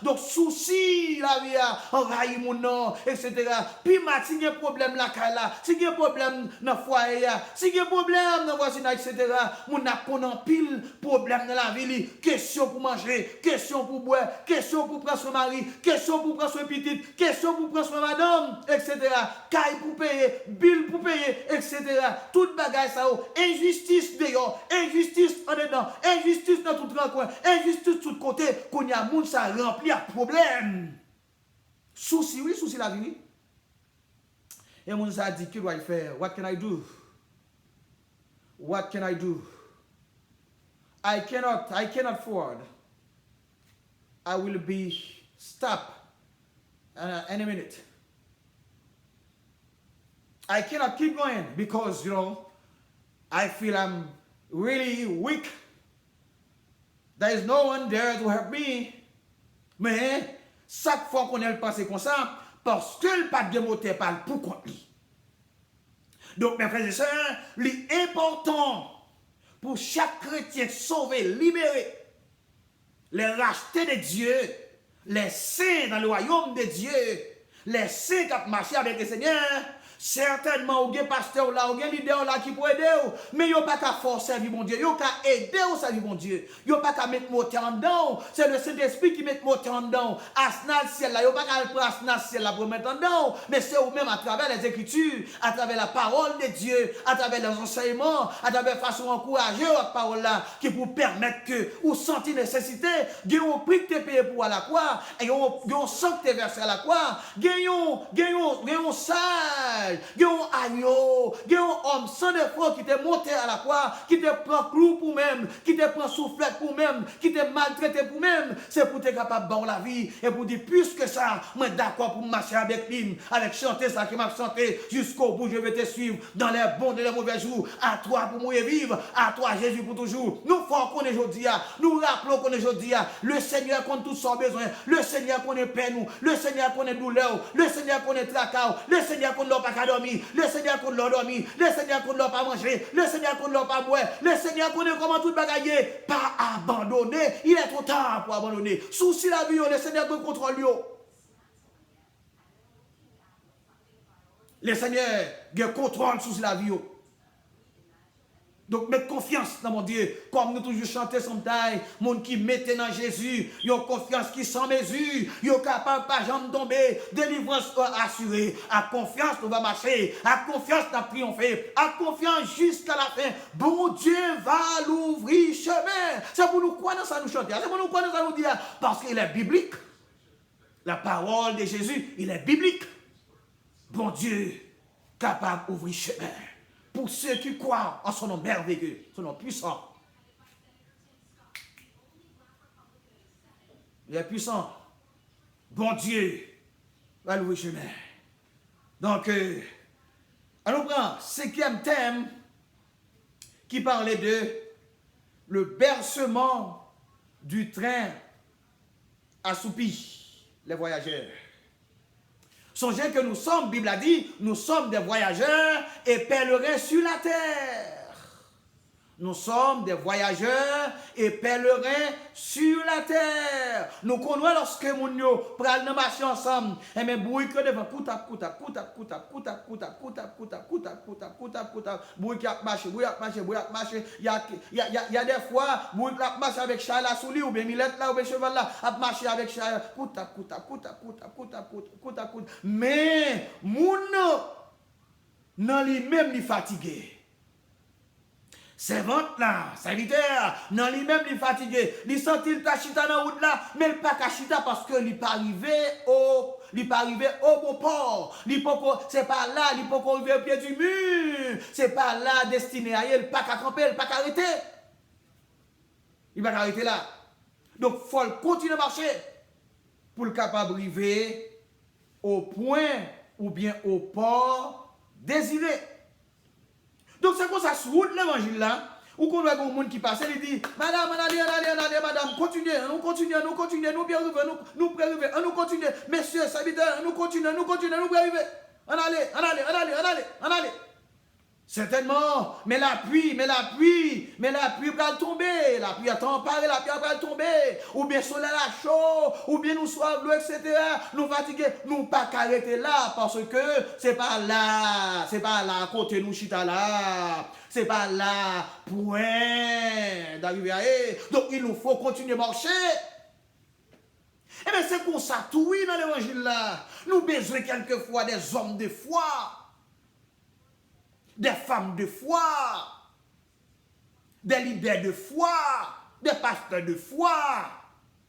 Donc, souci, la vie, envahit mon nom, etc. Puis, si il y a un problème là, si il y a un problème dans le foyer, si il y a un problème dans le voisinage, etc. Mon a qu'on pile problème dans la vie, question pour manger, question pour boire, question pour prendre son mari, question pour prendre son petit, question pour prendre son madame, etc. Caille pour payer, bill pour payer, etc. Toute bagaille ça, injustice dehors, injustice en dedans, injustice dans tout coin, injustice de tout côté, qu'on y a monde ça rempli à problème. Souci, oui, souci la vie. Et mon ça dit, que dois-je faire? What can I do? What can I do? I cannot afford. I will be stopped in a minute. I cannot keep going because, I feel I'm really weak. There is no one there to help me. Mais, chaque fois qu'on est passé comme ça, parce que le pas de moteur parle pour contre lui. Donc, mes frères et sœurs, l'important pour chaque chrétien sauvé, libéré, les rachetés de Dieu, les saints dans le royaume de Dieu, les saints qui ont marché avec le Seigneur, certainement, ou un pasteur là, ou un leader là qui peut aider, mais il n'y a pas qu'à forcer servir mon Dieu, il n'y a qu'à aider au servir mon Dieu, il n'y a pas qu'à mettre moteur en dedans, c'est le Saint-Esprit qui met moteur en dedans, asnal ciel là, il n'y a pas qu'à prendre asnal ciel là pour mettre en dedans, mais c'est vous-même à travers les Écritures, à travers la parole de Dieu, à travers les enseignements, à travers la façon d'encourager la parole là, qui vous permettre que vous sentez nécessité, vous prix que tu payé pour à la croix, et vous sang que tu versé à la croix, vous sage, il y a un agneau, il y a un homme sans défaut qui t'est monté à la croix, qui te prend clou pour même, qui te prend soufflette pour même, qui te maltraité pour même. C'est pour être capable de la vie et pour dire plus que ça, moi d'accord pour marcher avec lui, avec chanter ça qui m'a chanté jusqu'au bout. Je vais te suivre dans les bons et les mauvais jours. À toi pour mourir vivre, à toi Jésus pour toujours. Nous faisons qu'on est aujourd'hui, nous rappelons qu'on est aujourd'hui. Le Seigneur connaît tous son besoin, le Seigneur connaît peine, le Seigneur connaît douleur, le Seigneur connaît tracas, le Seigneur connaît pas dormir, le Seigneur qu'on l'a dormi, le Seigneur qu'on l'a pas mangé, le Seigneur qu'on l'a pas boire, le Seigneur connaît comment tout bagailler, pas abandonner, il est trop tard pour abandonner. Souci la vie, le Seigneur peut contrôler. Le Seigneur a contrôle sous la vie. Donc, mettre confiance dans mon Dieu. Comme nous toujours chanter son taille, monde qui mettait dans Jésus, ils ont confiance qui sans mesure, ils sont capables pas jamais tomber, délivrance assurée. À confiance, on va marcher. À confiance, on va triompher. À confiance jusqu'à la fin. Bon Dieu va l'ouvrir chemin. C'est pour nous quoi dans ça nous chanter. C'est pour nous quoi dans ça nous dire. Parce qu'il est biblique. La parole de Jésus, il est biblique. Bon Dieu, capable d'ouvrir chemin. Pour ceux qui croient en son nom merveilleux, son nom puissant. Il est puissant. bon Dieu va louer chemin. Donc, on nous prend 5e thème qui parlait de le bercement du train assoupi, les voyageurs. Songez que nous sommes, Bible a dit, nous sommes des voyageurs et pèlerins sur la terre. Nous sommes des voyageurs et pèlerins sur la terre. Nous connaissons lorsque nous prenons marcher ensemble. Et même bruit que devant bruit qui a marché. Il y a des fois, bruit qui a marché avec Charles à Souli ou bien Milette là ou bien cheval là, a marché avec Charles. Mais moun non lui-même li fatigué. Servante là, serviteur, non lui-même il fatigué, il sentit le tachita dans route là, mais il pas kachita parce que il pas arrivé au bon port. C'est pas là, il pas arrivé au pied du mur. C'est pas là destiné à il pas qu'à camper, il pas qu'à arrêter. Il va arrêter là. Donc faut continuer à marcher pour le capable d'arriver au point ou bien au port désiré. Donc c'est comme ça, sur route l'évangile là, où qu'on voit un monde qui passe, il dit, madame, allez, madame, continuez, nous bien arriver, nous préarriver, nous continuer, messieurs, serviteurs, nous continuer, nous préarriver, on allez. Certainement, mais la pluie va tomber, la pluie a temparé, la pluie va tomber, ou bien soleil à chaud, ou bien nous soif, etc. Nous fatigués, nous pas arrêter là, parce que c'est pas là, à côté nous chita là, c'est pas là, point d'arriver à donc il nous faut continuer à marcher. Et bien c'est pour ça, tout oui dans l'évangile là, nous besoin quelquefois des hommes de foi, des femmes de foi, des leaders de foi, des pasteurs de foi,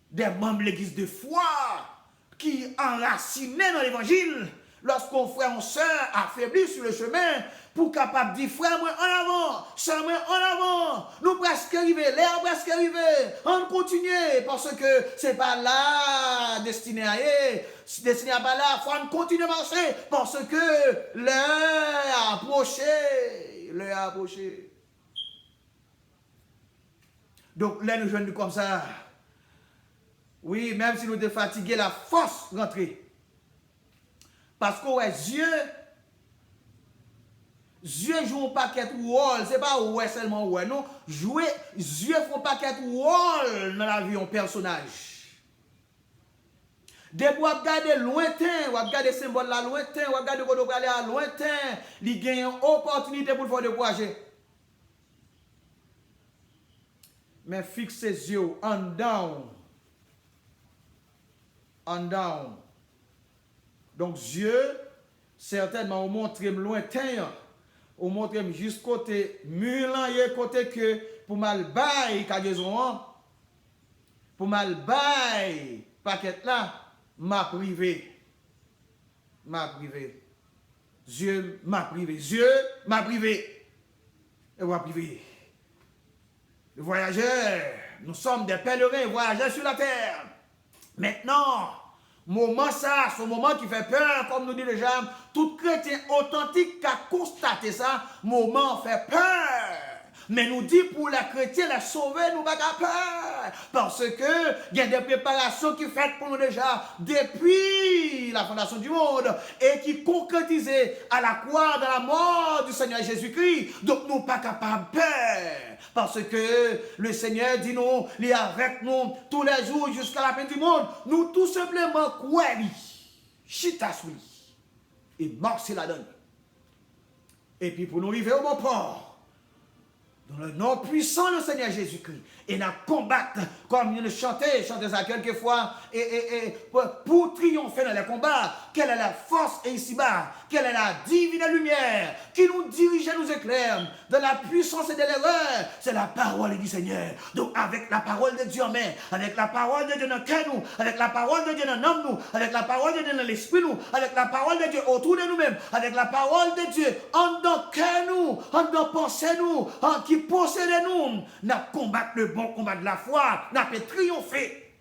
des membres de l'église de foi, qui enracinés dans l'évangile, lorsqu'on frère, on sœur affaibli sur le chemin, pour capable de dire, frère, moi en avant, sœur, moi en avant, nous presque arrivés, l'air presque arrivé, on continue, parce que c'est pas là, destiné à pas là, il faut continuer à marcher, parce que l'heure a approché. Donc, là, nous jeunes comme ça, oui, même si nous sommes fatigués, la force rentrer. Parce que ouais, Dieu joue un paquet de rôle, c'est pas ouais seulement ouais, non. Dieu fait un paquet de rôle dans la vie d'un personnage. Dès que vous regardez lointain, vous regardez symbole là lointain, vous regardez quand vous allez à lointain, il gagne une opportunité pour le faire de projet. Mais fixe ses yeux en down. Donc Dieu, certainement, vous montre lointain, vous montre juste côté mulan, côté que pour mal bail cargaison, pour mal bail paquet là, m'a privé. Dieu m'a privé. Et vous privé. Les voyageurs, nous sommes des pèlerins, voyageurs sur la terre. Maintenant, moment ça, ce moment qui fait peur, comme nous dit déjà, tout chrétien authentique qui a constaté ça, moment fait peur. Mais nous dit pour les chrétiens, les sauver, nous pas peur. Parce que il y a des préparations qui sont faites pour nous déjà depuis la fondation du monde et qui concrétisent à la croix dans la mort du Seigneur Jésus-Christ. Donc nous pas capables de peur. Parce que le Seigneur dit nous, il est avec nous tous les jours jusqu'à la fin du monde. Nous tout simplement croyons, chitas oui, et marcher la donne. Et puis pour nous arriver au bon port, dans le nom puissant du Seigneur Jésus-Christ, et nous combattre comme nous chantait ça quelquefois, et pour triompher dans les combats, quelle est la force ici-bas, quelle est la divine lumière qui nous dirige et nous éclaire dans la puissance et de l'erreur, c'est la parole du Seigneur. Donc avec la parole de Dieu en main, avec la parole de Dieu dans le cœur nous, avec la parole de Dieu dans l'âme nous, avec la parole de Dieu dans l'esprit nous, avec la parole de Dieu autour de nous-mêmes, avec la parole de Dieu en dans le cœur nous, en dans pensée nous, en qui possède nous, nous combattre le bon combat de la foi, nous triompher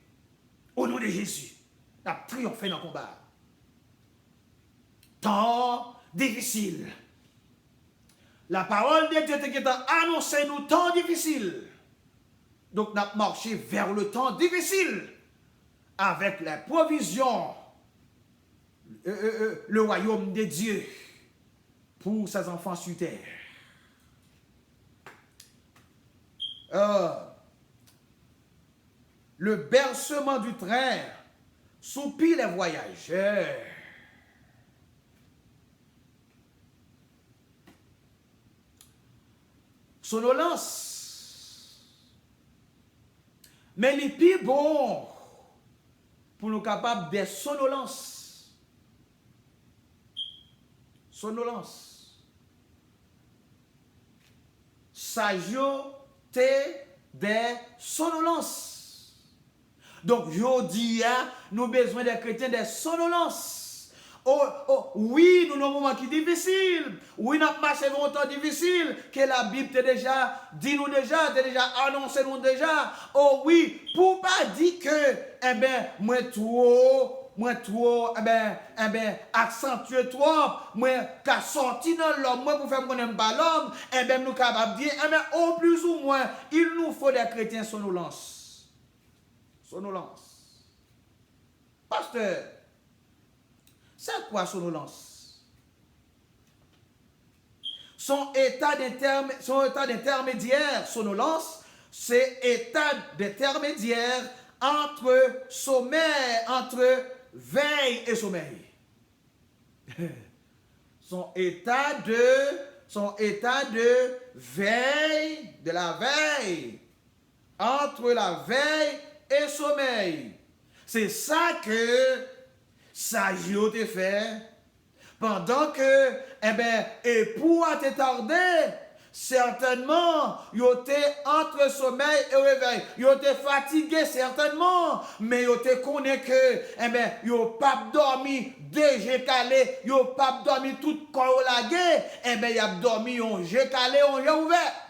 au nom de Jésus. Nous avons triomphé dans le combat. Temps difficile. La parole de Dieu qui a annoncé nous temps difficile. Donc nous avons marché vers le temps difficile avec la provision, le royaume de Dieu pour ses enfants sur terre. Le bercement du train soupire les voyageurs. Sonolence. Mais les plus bon pour nous capables de sonolence. Sonolence. Sagio des sonolences. Donc, je dis, nous avons besoin des chrétiens des sonolences. Oui, nous avons un moment qui est difficile. Oui, nous avons marché dans un temps difficile que la Bible t'a déjà dit nous déjà, t'a déjà annoncé nous déjà. Oh oui, pour pas dire que, moi trop, accentuer trop, moi, qu'à sortir dans l'homme, moi, pour faire qu'on n'aime pas l'homme, nous capables de dire, au plus ou moins, il nous faut des chrétiens sonolences. Sonolence. Pasteur, c'est quoi sonolence? Son état d'intermédiaire, sonolence, c'est état d'intermédiaire entre sommeil, entre veille et sommeil. Son état de veille, de la veille, entre la veille et sommeil. C'est ça que Sagio te fait. Pendant que, époux a te tardé, certainement, yo te entre sommeil et réveil. Yo te fatigué, certainement, mais yo te connaît que, yo pas dormi déjà calé, yo pas dormi tout corps lagué, y a dormi, on j'ai calé, on j'ai ouvert.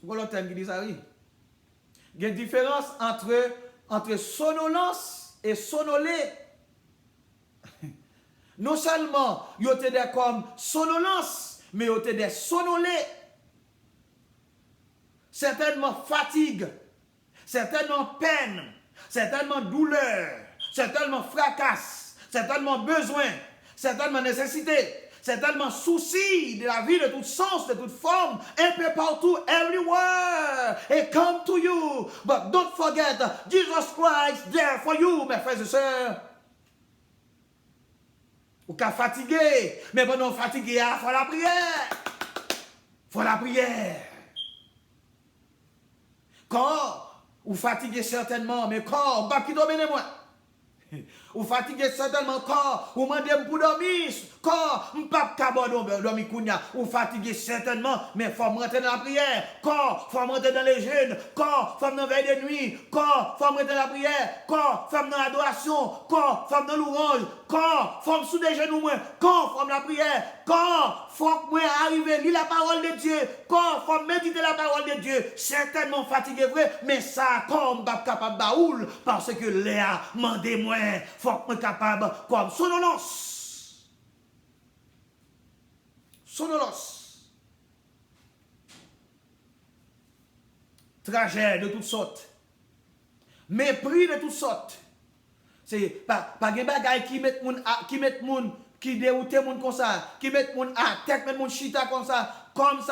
Vous l'entendez qui dit ça, oui? Il y a une différence entre sonolence et sonolé. Non seulement, il y a des comme sonolence, mais il y a des sonolés. Certainement fatigue, certainement peine, certainement douleur, certainement fracasse, certainement besoin, certainement nécessité. C'est tellement souci de la vie de tout sens, de toute forme, un peu partout, everywhere. It come to you. But don't forget, Jesus Christ there for you, mes frères et sœurs. Ou qu'à fatigué, mais bon, non fatigué, il faut la prière. Faut la prière. Corps, ou fatigué certainement, mais corps, bah qui domine moi. Ou fatigué certainement corps, ou mandem pour dormir, corps, m'pap kabon dormir kounya, ou fatigué certainement, mais faut rentrer dans la prière, corps, faut rentrer dans les jeûnes, corps, faut dans veille de nuit, corps, faut rentrer dans la prière, corps, faut dans l'adoration, corps, faut dans l'orange, corps, faut sous des genoux moins, corps, faut dans la prière, corps, faut moi arriver lire la parole de Dieu, corps, faut méditer la parole de Dieu, certainement fatigué vrai, mais ça comme pas capable baoul parce que Léa mandé moi faut que capable comme sonolence. Sonolence. Trajet de toutes sortes. Mépris de toutes sortes. C'est pas des bagailles qui mettent moun qui déroutent moun comme ça, qui mettent moun à tête, mettent moun chita comme ça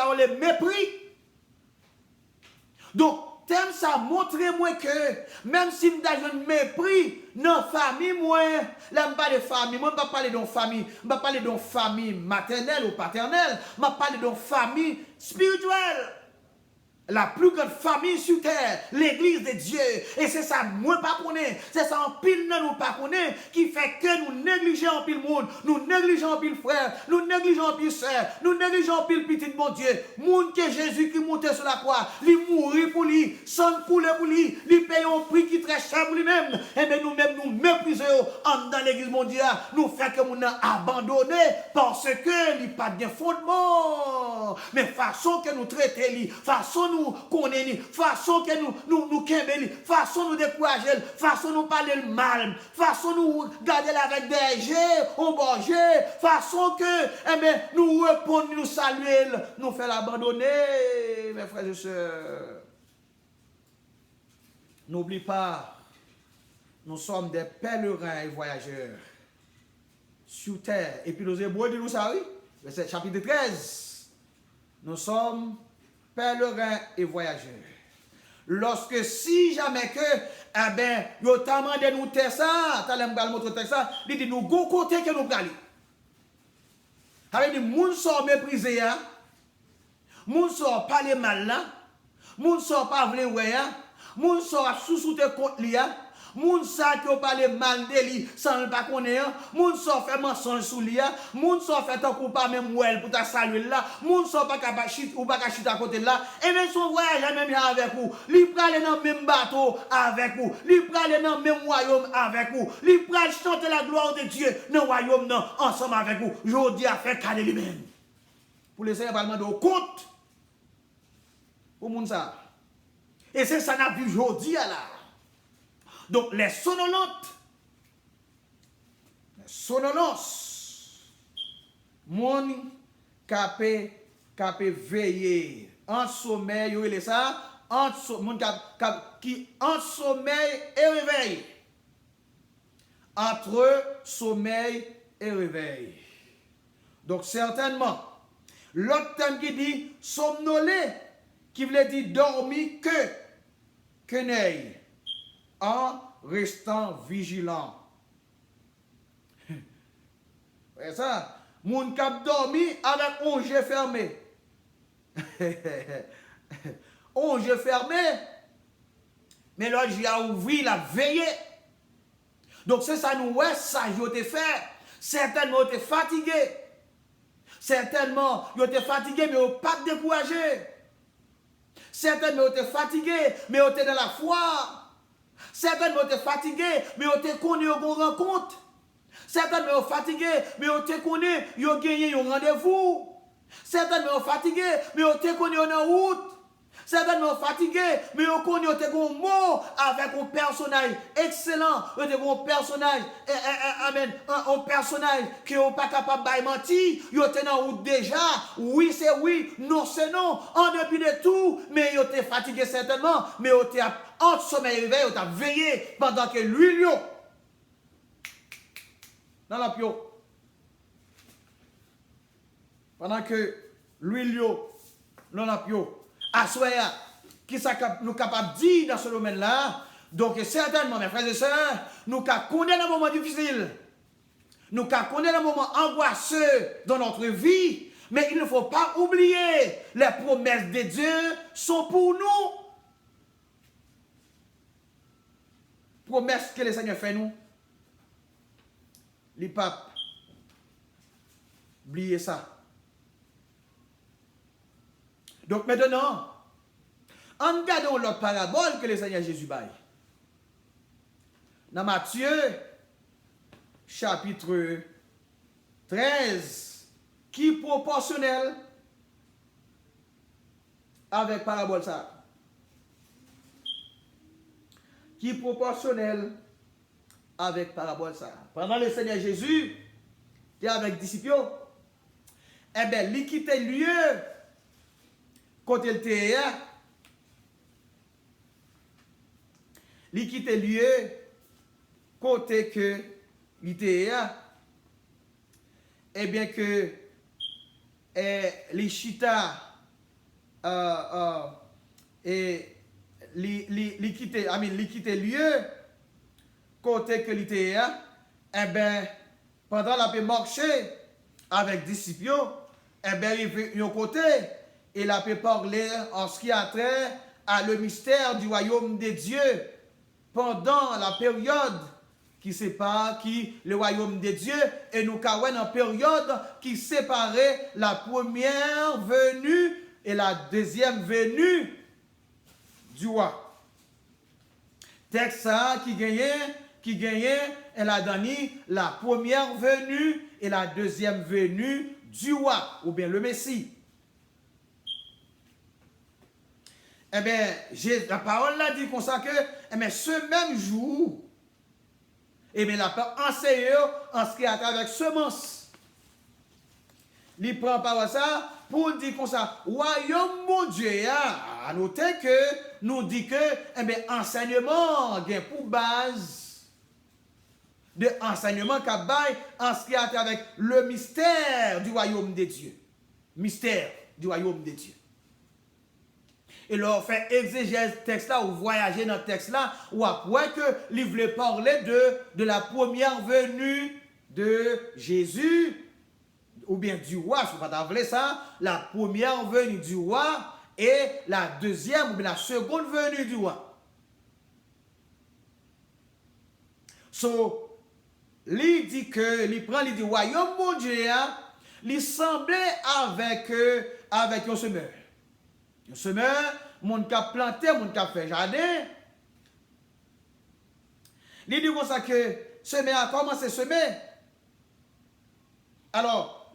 on les mépris. Donc thème ça montre-moi que même si nous avons un mépris dans la famille, moi, là, je parle de famille, moi, je ne parle pas de famille, je ne parle pas de famille maternelle ou paternelle, je parle de famille spirituelle. La plus grande famille sur terre, l'église de Dieu. Et c'est ça, moi, pas connaître. C'est ça, en pile, nous pas connaître, qui fait que nous négligeons en pile monde, nous négligeons en pile frère, nous négligeons en pile soeur, nous négligeons en pile petit bon Dieu. Monde que Jésus qui montait sur la croix, il mourit pour lui, sang coulé pour lui, il paye un prix qui est très cher pour lui-même. Et bien nous-mêmes, nous méprisons dans l'église mondiale, nous faisons que nous abandonné parce que il n'y a pas de fondement. Mais façon que nous traitons, façon nous nous connaître, façon que nous kembeli, façon nous décourager, façon nous parler le mal, façon nous garder avec des jets, on borger, façon que nous répondre, nous saluer, nous faire l'abandonner, mes frères et sœurs. N'oublie pas, nous sommes des pèlerins et voyageurs sur terre. Et puis les Hébreux disent nous ça, oui, verset chapitre 13. Nous sommes pèlerins et voyageurs. Lorsque si jamais que, yo t'a demandé nous faire ça, t'as l'air de montrer ça, il dit nous go côté que nous aller. Avec dit moun sont méprisé hein, moun sont parler mal là, moun sont pas vle ouais hein, moun sont sous-souté contre li hein. Moun sa qui parle mal de lui sans le pas connaître, moun sa fait mensonge sous lui, moun sa fait tant coup pas même well pour ta saluer là, moun sa pas capable chit ou pas chit à côté là, et même son voyage même avec vous, li prale dans même bateau avec vous, li prale dans même royaume avec vous, li prale chanter la gloire de Dieu dans royaume non ensemble avec vous. Jodi a fait caler lui-même. Pour les Seigneur parlement de compte pour moun ça. Et c'est ça n'a vu jodi là. Donc, les sonolence, mon capé veiller en sommeil, il est ça, qui en sommeil et réveil. Entre sommeil et réveil. Donc, certainement, l'autre terme qui dit somnolé, qui veut dire dormir que n'aille. En restant vigilant. C'est ça. Moun kap dormi avec un jeu fermé. Un jeu fermé. Mais là, j'ai ouvert la veillée. Donc c'est ça nous ouais, ça je fait. Certainement, tu es fatigué. Certainement, tu es fatigué, mais tu pas découragé. Certainement, tu es fatigué, mais tu es dans la foi. Certainement, tu es fatigué, mais tu te connais au bon rencontre. Certainement, tu es fatigué, mais tu te connais, tu as gagné un rendez-vous. Certainement, tu es fatigué, mais tu te connais en route. Certainement, tu es fatigué, mais tu connais un mot avec un personnage excellent. Tu as un personnage, amen, un personnage qui n'est pas capable de mentir. Tu es en route déjà. Oui, c'est oui, non, c'est non. En dépit de tout, mais tu es fatigué certainement, mais tu es en sommeil réveil, tu as veillé pendant que l'huile dans la pio. Pendant que l'huile dans la pio. Assoya, qui nous capable de dire dans ce domaine-là. Donc certainement, mes frères et sœurs, nous connaissons un moment difficile. Nous connaissons un moment angoisseux dans notre vie. Mais il ne faut pas oublier, les promesses de Dieu sont pour nous. Promesses que le Seigneur fait nous. Les papes, oubliez ça. Donc maintenant, en regardant l'autre parabole que le Seigneur Jésus baille. Dans Matthieu, chapitre 13, qui est proportionnel avec parabole ça. Qui est proportionnel avec parabole ça. Pendant le Seigneur Jésus, qui est avec disciples, eh bien, il quitte le lieu côté le était. Il quitte le lieu côté que il était. Eh bien que les chita et li quitte lieu côté que l'ité eh ben pendant la paix marcher avec disciples eh ben il veut un côté et la paix parler en ce qui a trait à le mystère du royaume de Dieu pendant la période qui sépare le royaume de Dieu et nous avons une période qui séparait la première venue et la deuxième venue du roi. Texte ça qui gagnait, elle a donné la première venue et la deuxième venue du roi, ou bien le Messie. eh bien, la parole là dit comme ça que, eh bien, ce même jour, eh bien, la parole enseigne en ce qui est avec semence. Il prend par ça pour dire comme ça, royaume mon Dieu, à noter que nous dit que, eh bien, enseignement, bien pour base de enseignement qu'a bail en ce qui est avec le mystère du royaume de Dieu. Mystère du royaume de Dieu. Et leur fait exégèse texte là, ou voyager dans le texte là, ou après que il voulait parler de la première venue de Jésus, ou bien du roi, si vous ne voulez pas ça, la première venue du roi et la deuxième ou bien la seconde venue du roi. So, il dit que, il prend, il dit, royaume mon Dieu, il semblait avec un semeur. Un semeur, mon qui a planté, mon qui a fait jardin. Il dit comme ça que semer a commencé à semer. Alors,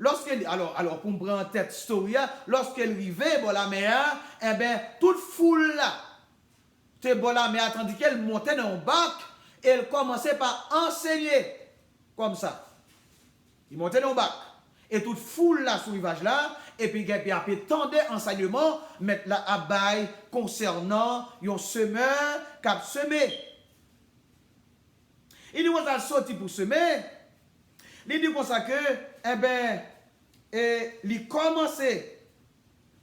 pour prendre en tête story, lorsqu'elle arrivait, bon la mer, eh bien, toute foule là, c'était bon la mer, tandis qu'elle montait dans un bac, et elle commençait par enseigner, comme ça. Il montait dans un bac. Et toute foule là, sur le rivage là, et puis il tendait enseignement, mettre la abeille concernant un semeur qui a semé. Il dit qu'on a sorti pour semer. Il dit comme ça que, eh bien, il commençait.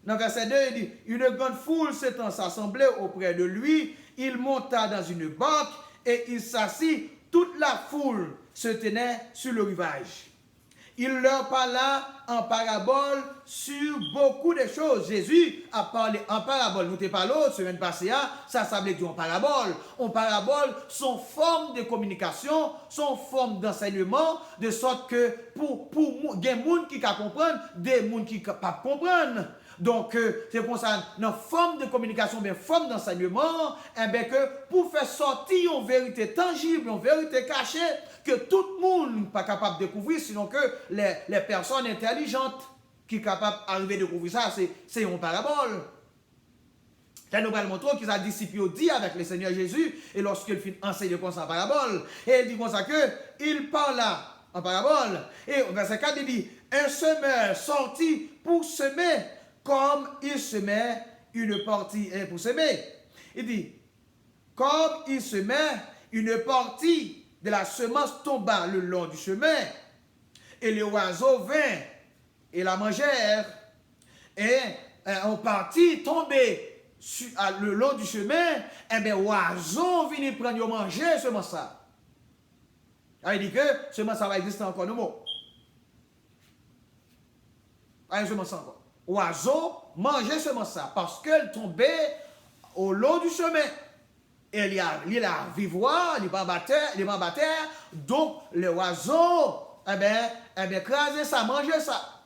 Dans verset 2, il dit, une grande foule s'étant s'assemblée auprès de lui, il monta dans une barque et il s'assit. Toute la foule se tenait sur le rivage. Il leur parla en parabole sur beaucoup de choses. Jésus a parlé en parabole. Nous t'ai parlé la semaine passée, ça veut dire en parabole. En parabole, son forme de communication, son forme d'enseignement, de sorte que pour des gens qui peuvent comprendre, des gens qui ne peuvent pas comprendre. Donc, c'est pour ça, dans forme de communication, bien forme d'enseignement, eh bien que pour faire sortir une vérité tangible, une vérité cachée, que tout le monde n'est pas capable de découvrir, sinon que les personnes intelligentes qui sont capables d'arriver à découvrir ça, c'est une parabole. Là, nous allons montrer qu'ils ont disciple dit avec le Seigneur Jésus, et lorsqu'il finit enseigner comme ça en parabole, et il dit comme ça que, il parle là en parabole, et au verset 4, il dit, un semeur sorti pour semer, comme il semait une partie pour semer. Il dit, comme il semait, une partie de la semence tomba le long du chemin, et les oiseaux vinrent et la mangèrent, et en partie tombée le long du chemin, et bien oiseaux viennent prendre manger semence ça. Il dit que semence ça va exister encore de mots. Semence encore. Oiseaux mangeaient semence ça parce qu'elle tombait au long du chemin. Et il y a vivoire, il n'est pas en terre, donc les oiseaux, eh bien, écraser ça, manger ça.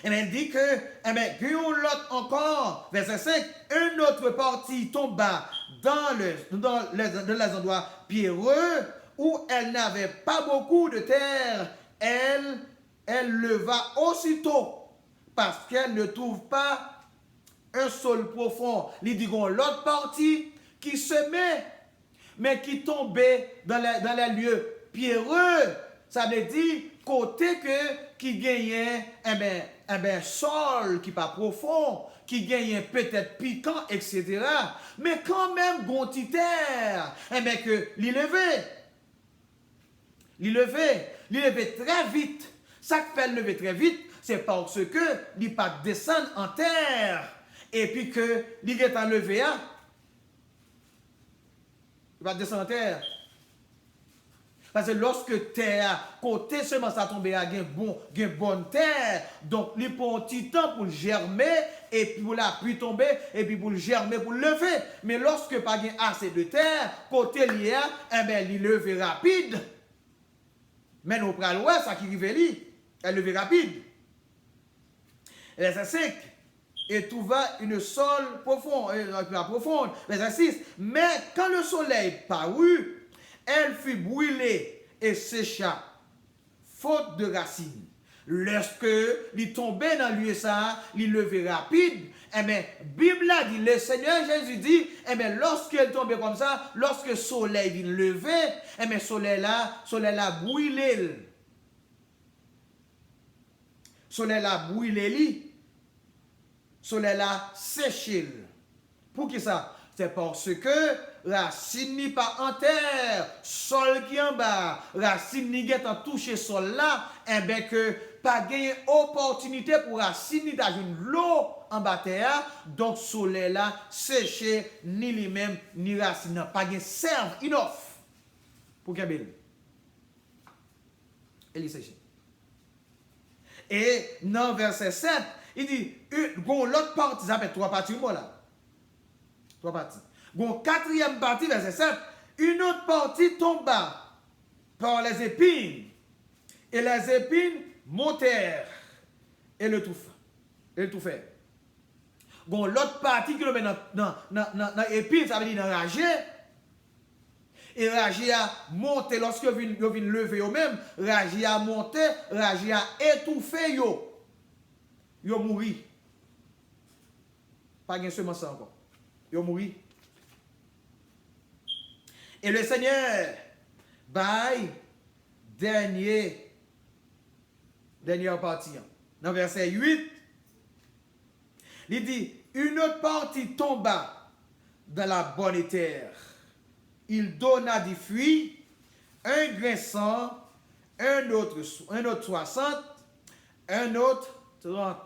Et bien, il dit que, eh bien, puis l'autre encore, verset 5, une autre partie tomba dans les endroits pierreux où elle n'avait pas beaucoup de terre. Elle leva aussitôt parce qu'elle ne trouve pas un sol profond. Il dit qu'on l'autre partie qui semait, mais qui tombait dans les lieux pierreux. Ça veut dire côté qui gagnait un sol qui pas profond, qui gagnait peut-être piquant, etc. Mais quand même, gonti terre, que l'élever très vite. Ça qui fait lever très vite, c'est parce que il pas descendre en terre et puis que il est enlevé, il va descendre en terre. Parce que lorsque terre, côté seulement ça tombe à une bonne terre, donc il prend un petit temps pour germer, et puis pour la pluie tomber, et puis pour le germer, pour le lever. Mais lorsque pas assez de terre, côté lié, il lever rapide. Mais nous prenons l'ouest, ça qui arrive là, elle lever rapide. Verset 5. Et trouva une sol profonde. Verset 6. Mais quand le soleil parut, elle fut brûlée et sécha, faute de racines. Lorsque il tombait dans l'USA, il levait rapide, Eh bien, Bible a dit, le Seigneur Jésus dit, eh bien, lorsqu'il tombe comme ça, lorsque le soleil vient lever, eh bien, le soleil là brûlé. Le soleil là brûlé, le soleil là séché. Pour qui ça? C'est parce que racine n'est pas en terre, sol qui en bas, racine n'est pas touché sol là, eh bien que pas gagné opportunité pour racine d'ajout l'eau en bas terre, donc soleil là séché ni lui-même ni racine n'a pas gagné serve enough pour qu'il et il séché. Et dans verset 7, il dit l'autre partie, ça fait trois parties là. Trois parties. Bon, quatrième partie, verset 7. Une autre partie tomba par les épines. Et les épines montèrent. Et le tout fait. Bon, l'autre partie qui le met dans l'épine, ça veut dire dans ragé. Et ragé a monté. Lorsque vous venez lever eux-mêmes, ragé a monté, ragé a étouffé yo. Yo mouri. Pas de semence encore. Yo mouri. Et le Seigneur baille dernière partie. Dans verset 8, il dit, une autre partie tomba dans la bonne terre. Il donna du fruit, un grain 100, un autre 60, un autre 30.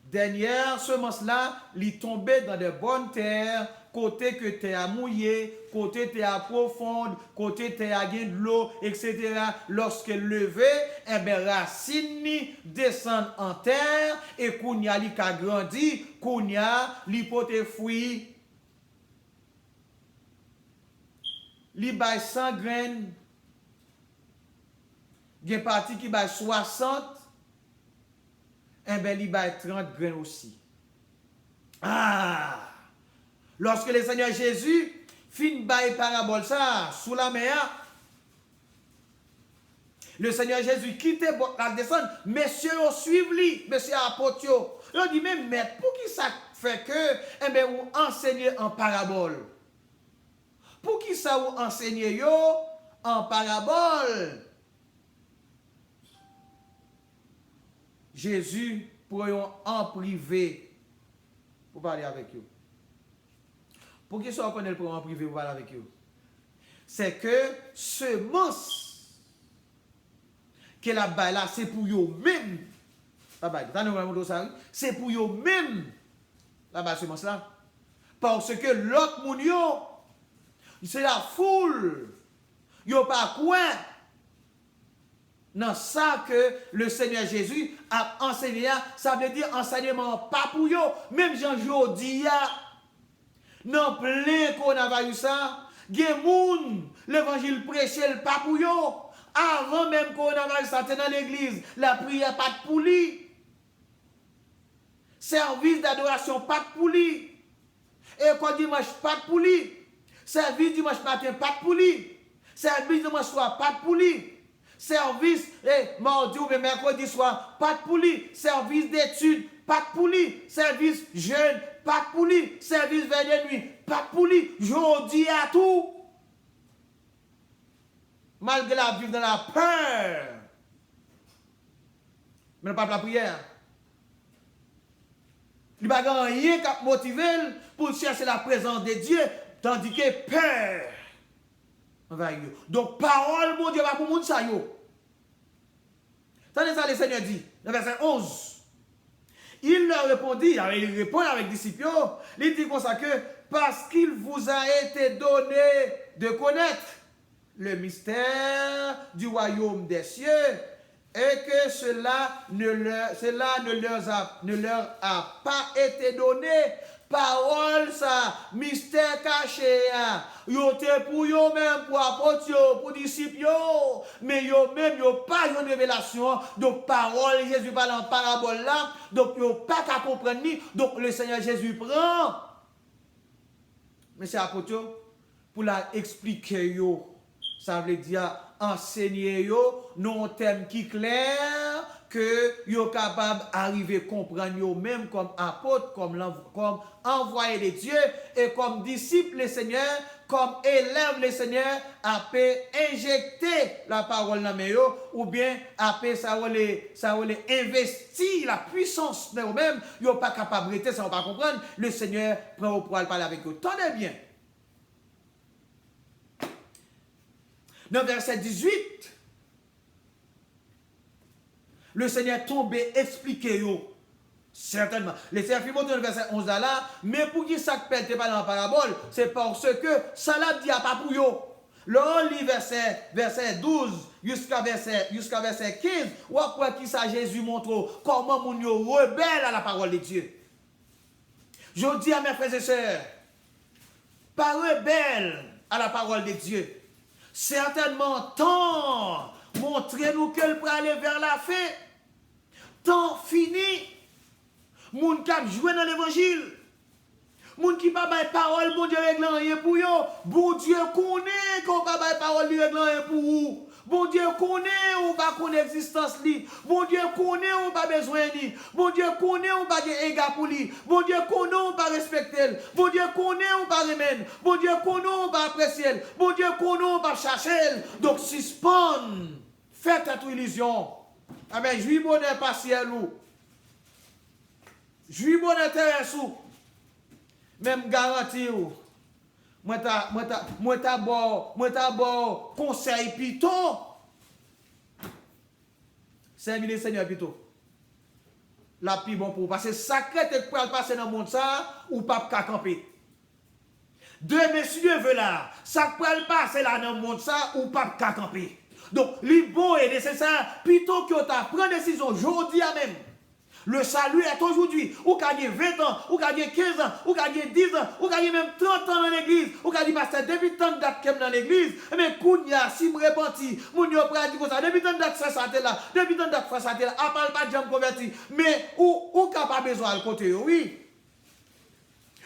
Dernière semence-là, il tombait dans de bonnes terres, côté que terre mouillée, côté terre profonde, côté terre de l'eau, etc. Lorsque levé, eh bien, racine descend en terre, et kounya li ka grandi, kounya li pote fruit, li bay 100 graines, gen parti qui bay 60, eh bien, il va 30 grains aussi. Ah! Lorsque le Seigneur Jésus fin bail parabole ça, sous la mer, le Seigneur Jésus quitte la descente, messieurs ont suivi, messieurs apôtres, ils dit, mais maître, pour qui ça fait que, eh bien, vous enseignez en parabole? Pour qui ça vous enseignez yo en parabole? Jésus pourrait en privé pour parler avec eux. Pour qu'ils soient connus pour en privé pour parler avec eux. C'est que semence que la baille là, c'est pour eux même. C'est pour eux même la baille semence là. Parce que l'autre moun yo, c'est la foule. Yo pas quoi. Dans ça que le Seigneur Jésus a enseigné, ça veut dire enseignement pas pour eux. Même Jean dit, dans plein coronavirus, il y a des gens, l'évangile prêché pas pour eux. Avant même coronavirus, ça dans l'église, la prière pas pour lui. Service d'adoration pas pour lui. Et quoi dimanche pas pour lui. Service dimanche matin pas pour lui. Service dimanche soir pas pour lui. Service mardi ou mercredi soir, pas de poulie. Service d'études, pas de poulie. Service jeune, pas de poulie. Service vers la nuit, pas de poulie. Je dis à tout. Malgré la vie dans la peur. Mais pas de la prière. Il n'y a pas rien qui motive pour chercher la présence de Dieu, tandis que peur. Donc, parole, mon Dieu, va pour moun sa yo. Tandis ça, le Seigneur dit, dans verset 11. Il leur répondit, il répond avec disciples, il dit comme ça que, parce qu'il vous a été donné de connaître le mystère du royaume des cieux, et que cela ne leur a pas été donné. Parole ça, mystère caché, yo te pour yo même, pour apôtres, pour disciples, mais yo même, yo pas une révélation, donc parole, Jésus parle en parabole là, donc yo pas qu'à comprendre ni, donc le Seigneur Jésus prend, mais c'est apôtres, pour la expliquer yo, ça veut dire enseigner yo, non thème qui clair, que yo capable d'arriver à comprendre yo même comme apôtre, comme envoyé de Dieu et comme disciple le Seigneur, comme élève le Seigneur, a pu injecter la parole dans mes ou bien a pu ça investir la puissance dans eux-mêmes, yo pas capable de rester, ça va pas comprendre. Le Seigneur prend au poil parler avec eux. Tenez bien. Dans verset 18, le Seigneur tombe expliquer yo. Certainement. Les Seigneur fit monter dans le verset 11 là, mais pour qui ça ne pète pas dans la parabole, c'est parce que ça l'a dit à pas pour yo. Là, on lit verset 12 jusqu'à verset 15, ou après qui ça Jésus montre comment mon yo rebelle à la parole de Dieu. Je dis à mes frères et sœurs, pas rebelle à la parole de Dieu. Certainement, tant montrez-nous qu'elle peut aller vers la fin. Tant fini. Moun qui a joué dans l'évangile. Moun qui pas bail parole, bon Dieu règle rien pour yo. Bon Dieu connaît qu'on pas bail parole, lui règle rien pour vous. Bon Dieu connaît ou pas connaît existence li. Bon Dieu connaît ou pas besoin li. Bon Dieu connaît ou pas égard pour lui. Bon Dieu connaît ou pas respecter. Bon Dieu connaît ou pas remen. Bon Dieu connaît ou pas apprécier. Bon Dieu connaît ou pas chercher. Donc suspend. Faites toute illusion. Amen. Jouis bonheur partiel ou. Jouis bonheur terrestre ou. Même garantie ou. Moi ta bon conseil plutôt. Servir le Seigneur plutôt. La plus bon pour parce que sacré te pour passer dans le monde ça ou pas camper. Deux messieurs veulent là, ça pour passer là dans le monde ça ou pas camper. Donc, les bon et nécessaire plutôt que tu prendre décision aujourd'hui même. Le salut est aujourd'hui. Ou gagner 20 ans, ou gagner 15 ans, ou gagner 10 ans, ou gagner même 30 ans dans l'église, ou gagner passer depuis tant de dates dans l'église. Mais Kounia, si me repenti, mon yo prend dire ça, depuis tant de dates ça là, depuis tant de dates ça là, à part pas de jambes converti. Mais ou capable besoin le côté, oui.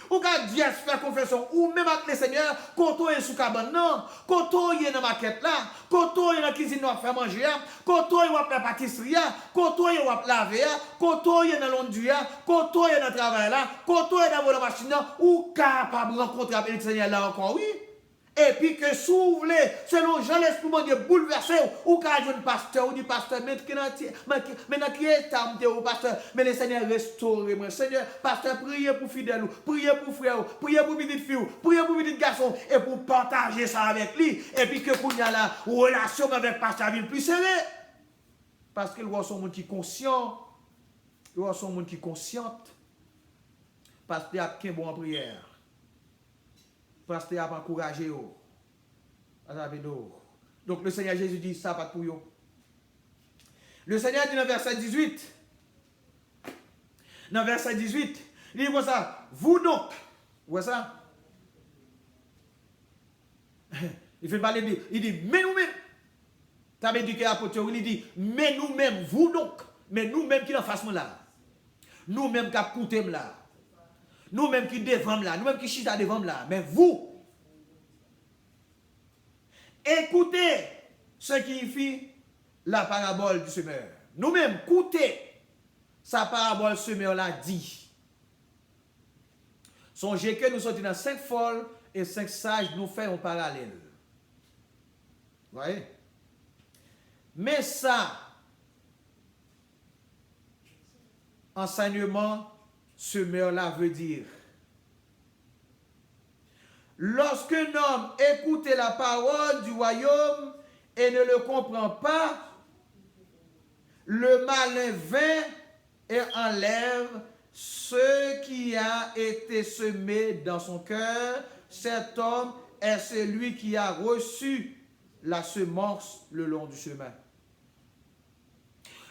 Ou quand Dieu fait confession, ou même avec le Seigneur, quand on est sous cabane, non, quand on est dans la maquette là, quand on est dans la cuisine, on va faire manger, quand on est dans la pâtisserie, quand on est dans la laver, quand on est dans l'ondu, quand on est dans le travail là, quand on est dans la machine, ou capable de rencontrer avec le Seigneur là encore, oui. Et puis que si vous voulez, selon Jean l'Esprit de bouleverser, ou quand un pasteur, ou du pasteur, maintenant qui est tamté au pasteur, mais le Seigneur restaure moi. Seigneur, pasteur, priez pour fidèle, priez pour frère, priez pour petite fille, priez pour petit garçon, et pour partager ça avec lui. Et puis que pour y a la relation avec pasteur ville plus serrée. Parce qu'il voit son monde qui est conscient, il voit son monde qui est consciente, parce qu'il y a qu'un bon en prière. Pasteur a encouragé. Donc le Seigneur Jésus dit ça pas pour vous. Le Seigneur dit dans verset 18. Dans verset 18, il dit comme ça, vous donc, vous voyez ça? Il fait parler, il dit, mais nous-mêmes, tu as éduqué l'apôtre, il dit, mais nous-mêmes, vous donc, mais nous-mêmes qui en face là, nous-mêmes qui écoutons là, nous-mêmes qui devant là, nous-mêmes qui chita devant là, mais vous, écoutez ce qui fait la parabole du semeur. Nous-mêmes, écoutez sa parabole semeur l'a dit. Songez que nous sommes dans 5 folles et 5 sages nous faisons un parallèle. Vous voyez? Mais ça, enseignement, semeur-là veut dire. Lorsqu'un homme écoute la parole du royaume et ne le comprend pas, le malin vint et enlève ce qui a été semé dans son cœur. Cet homme est celui qui a reçu la semence le long du chemin.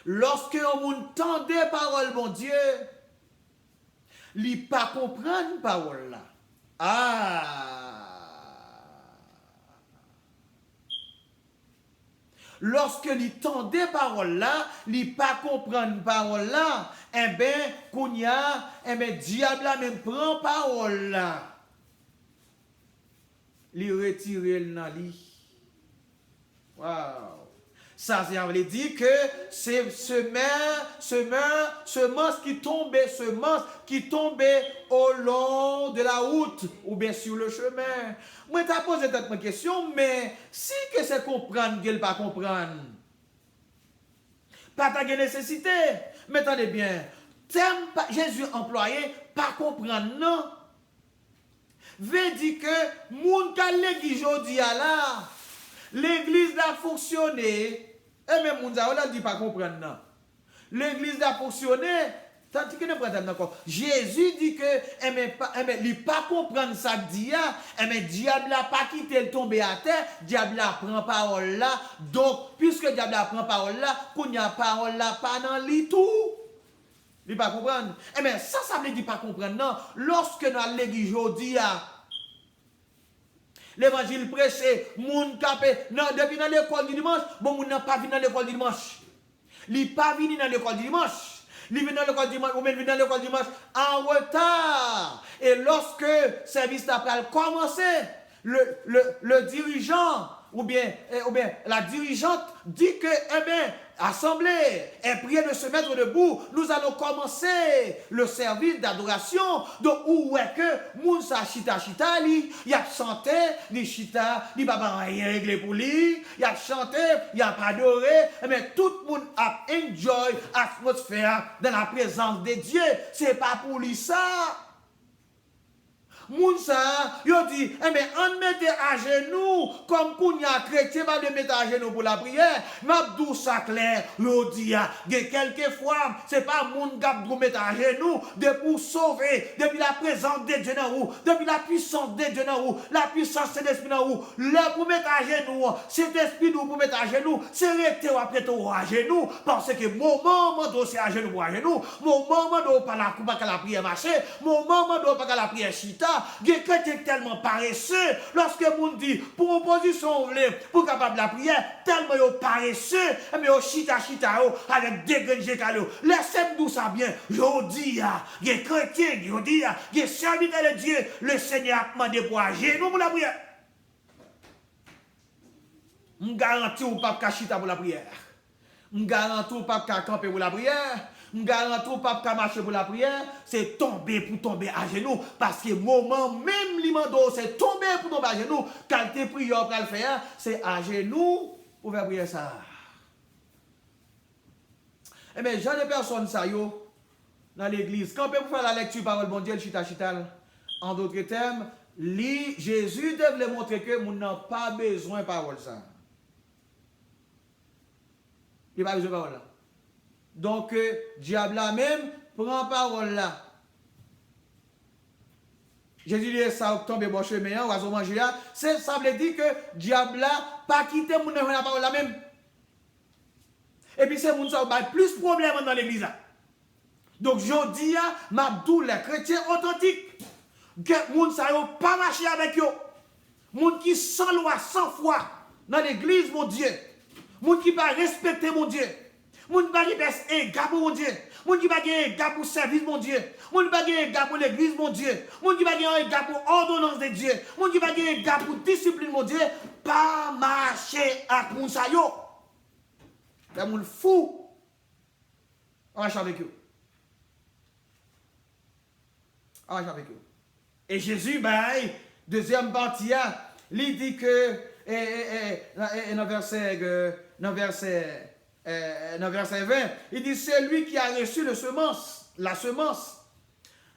Lorsque on entend des paroles, mon Dieu, il ne pas comprendre parole là. Lorsque l'entend des paroles là, il pas comprendre parole là, eh bien, kounya, eh bien, diable là même prend parole là. Il retire le dans lui. Wow. Ça veut dire que c'est semence qui tombait au long de la route ou bien sur le chemin. Moi, t'as posé cette question, mais si que c'est comprendre qu'elle pas comprendre, pas ta nécessité. Mais attendez bien, terme Jésus employé, pas comprendre, non. Veut dire que moun ka l'église jodi a là, l'église a fonctionné, et même moun sa dit pas comprendre, non. L'église a fonctionné, tandis que ne prend encore. Jésus dit que il pas comprendre ça dit diable n'a pas quitté le tomber à terre, diable a prend parole là. Donc puisque diable a prend parole là, qu'on y a parole là pas dans li tout. Il pas comprendre. Ça veut dire pas comprendre non. Lorsque dans l'église jodi l'évangile prêché, moun capé non depuis dans l'école du dimanche, bon moun n'a pas venu dans l'école du dimanche. Il pas venu dans l'école du dimanche. Il vient dans l'école dimanche, ou bien vient dans l'école dimanche en retard. Et lorsque le service d'après commencé, le dirigeant ou bien la dirigeante dit que, assemblée est priée de se mettre debout. Nous allons commencer le service d'adoration. Donc, où est que Mounsa chita, il a chanté, il chita, il n'a pas rien réglé pour lui, il a chanté, il a pas adoré. Tout le monde a enjoy l'atmosphère dans la présence de Dieu. C'est pas pour lui ça. Mounsa, yo dit, on mette à genoux, comme Kounia chrétien va de mettre à genoux pour la prière. M'abdou ça clair, yo dit, quelques fois, c'est pas moun gap pour mettre à genoux, de pour sauver, depuis la présence de Dieu dans vous, depuis la puissance de Dieu dans vous, la puissance de l'esprit dans vous, le pour mettre à genoux, cet esprit nous pour mettre à genoux, c'est rester après tout à genoux, parce que moment c'est à genoux pour à genoux, moment pas la prière marcher, moment pas la prière chita. Les chrétiens tellement paresseux, lorsque moun dit pour opposition pour capable la prière, tellement yo paresseux, mais yo chita avec dégagé calio. Laissez-moi tout ça bien. Je dis les chrétiens, je dis les serviteurs de Dieu, le Seigneur a demandé pour agir nous pour la prière. Je garantis ou pas chita pour la prière. Je garantis ou pas camper pour la prière. Je garantis ou pas marcher pour la prière, c'est tomber pour tomber à genoux. Parce que moment même l'imando, c'est tomber pour tomber à genoux. Quand tu prières pour le faire, c'est à genoux pour faire prier ça. J'ai des personnes ça yo dans l'église. Quand on peut faire la lecture parole bon Dieu, chita. En d'autres termes, Jésus devait montrer que nous n'avons pas besoin de parole ça. Il n'a pas besoin de parole là. Donc, diable là même prend parole là. Jésus dit ça tombe bon chemin, oiseau manger là. Ça veut dire que diable là pas quitter mon la parole là même. Et puis c'est mon ça va plus problème dans l'église là. Donc je dis à m'abdou les chrétiens authentiques que moun ça yo pas marcher avec yo. Moun qui sans loi, sans foi dans l'église mon Dieu. Moun qui pas respecter mon Dieu. Moun qui pas égard pour mon Dieu. Moun qui pas égard pour service mon Dieu. Moun qui pas égard pour l'église mon Dieu. Moun qui pas égard pour ordonnance de Dieu. Moun qui pas égard pour discipline mon Dieu. Pas marcher avec moun sa yo. C'est moun fou. On marche avec eux. On marche avec eux. Et Jésus, deuxième partie, il dit que dans verset 20, il dit c'est lui qui a reçu la semence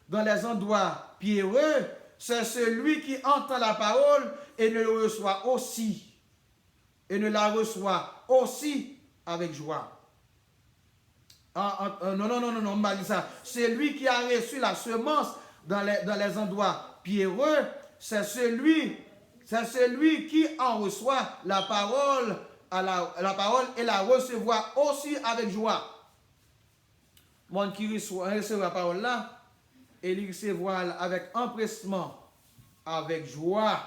dans les endroits pierreux, c'est celui qui entend la parole et ne le reçoit aussi et ne la reçoit aussi avec joie. Non, pas dit ça. C'est lui qui a reçu la semence dans les endroits pierreux, c'est celui qui en reçoit la parole la parole et la recevoir aussi avec joie. Mon qui reçoit la parole là, et il recevra avec empressement, avec joie.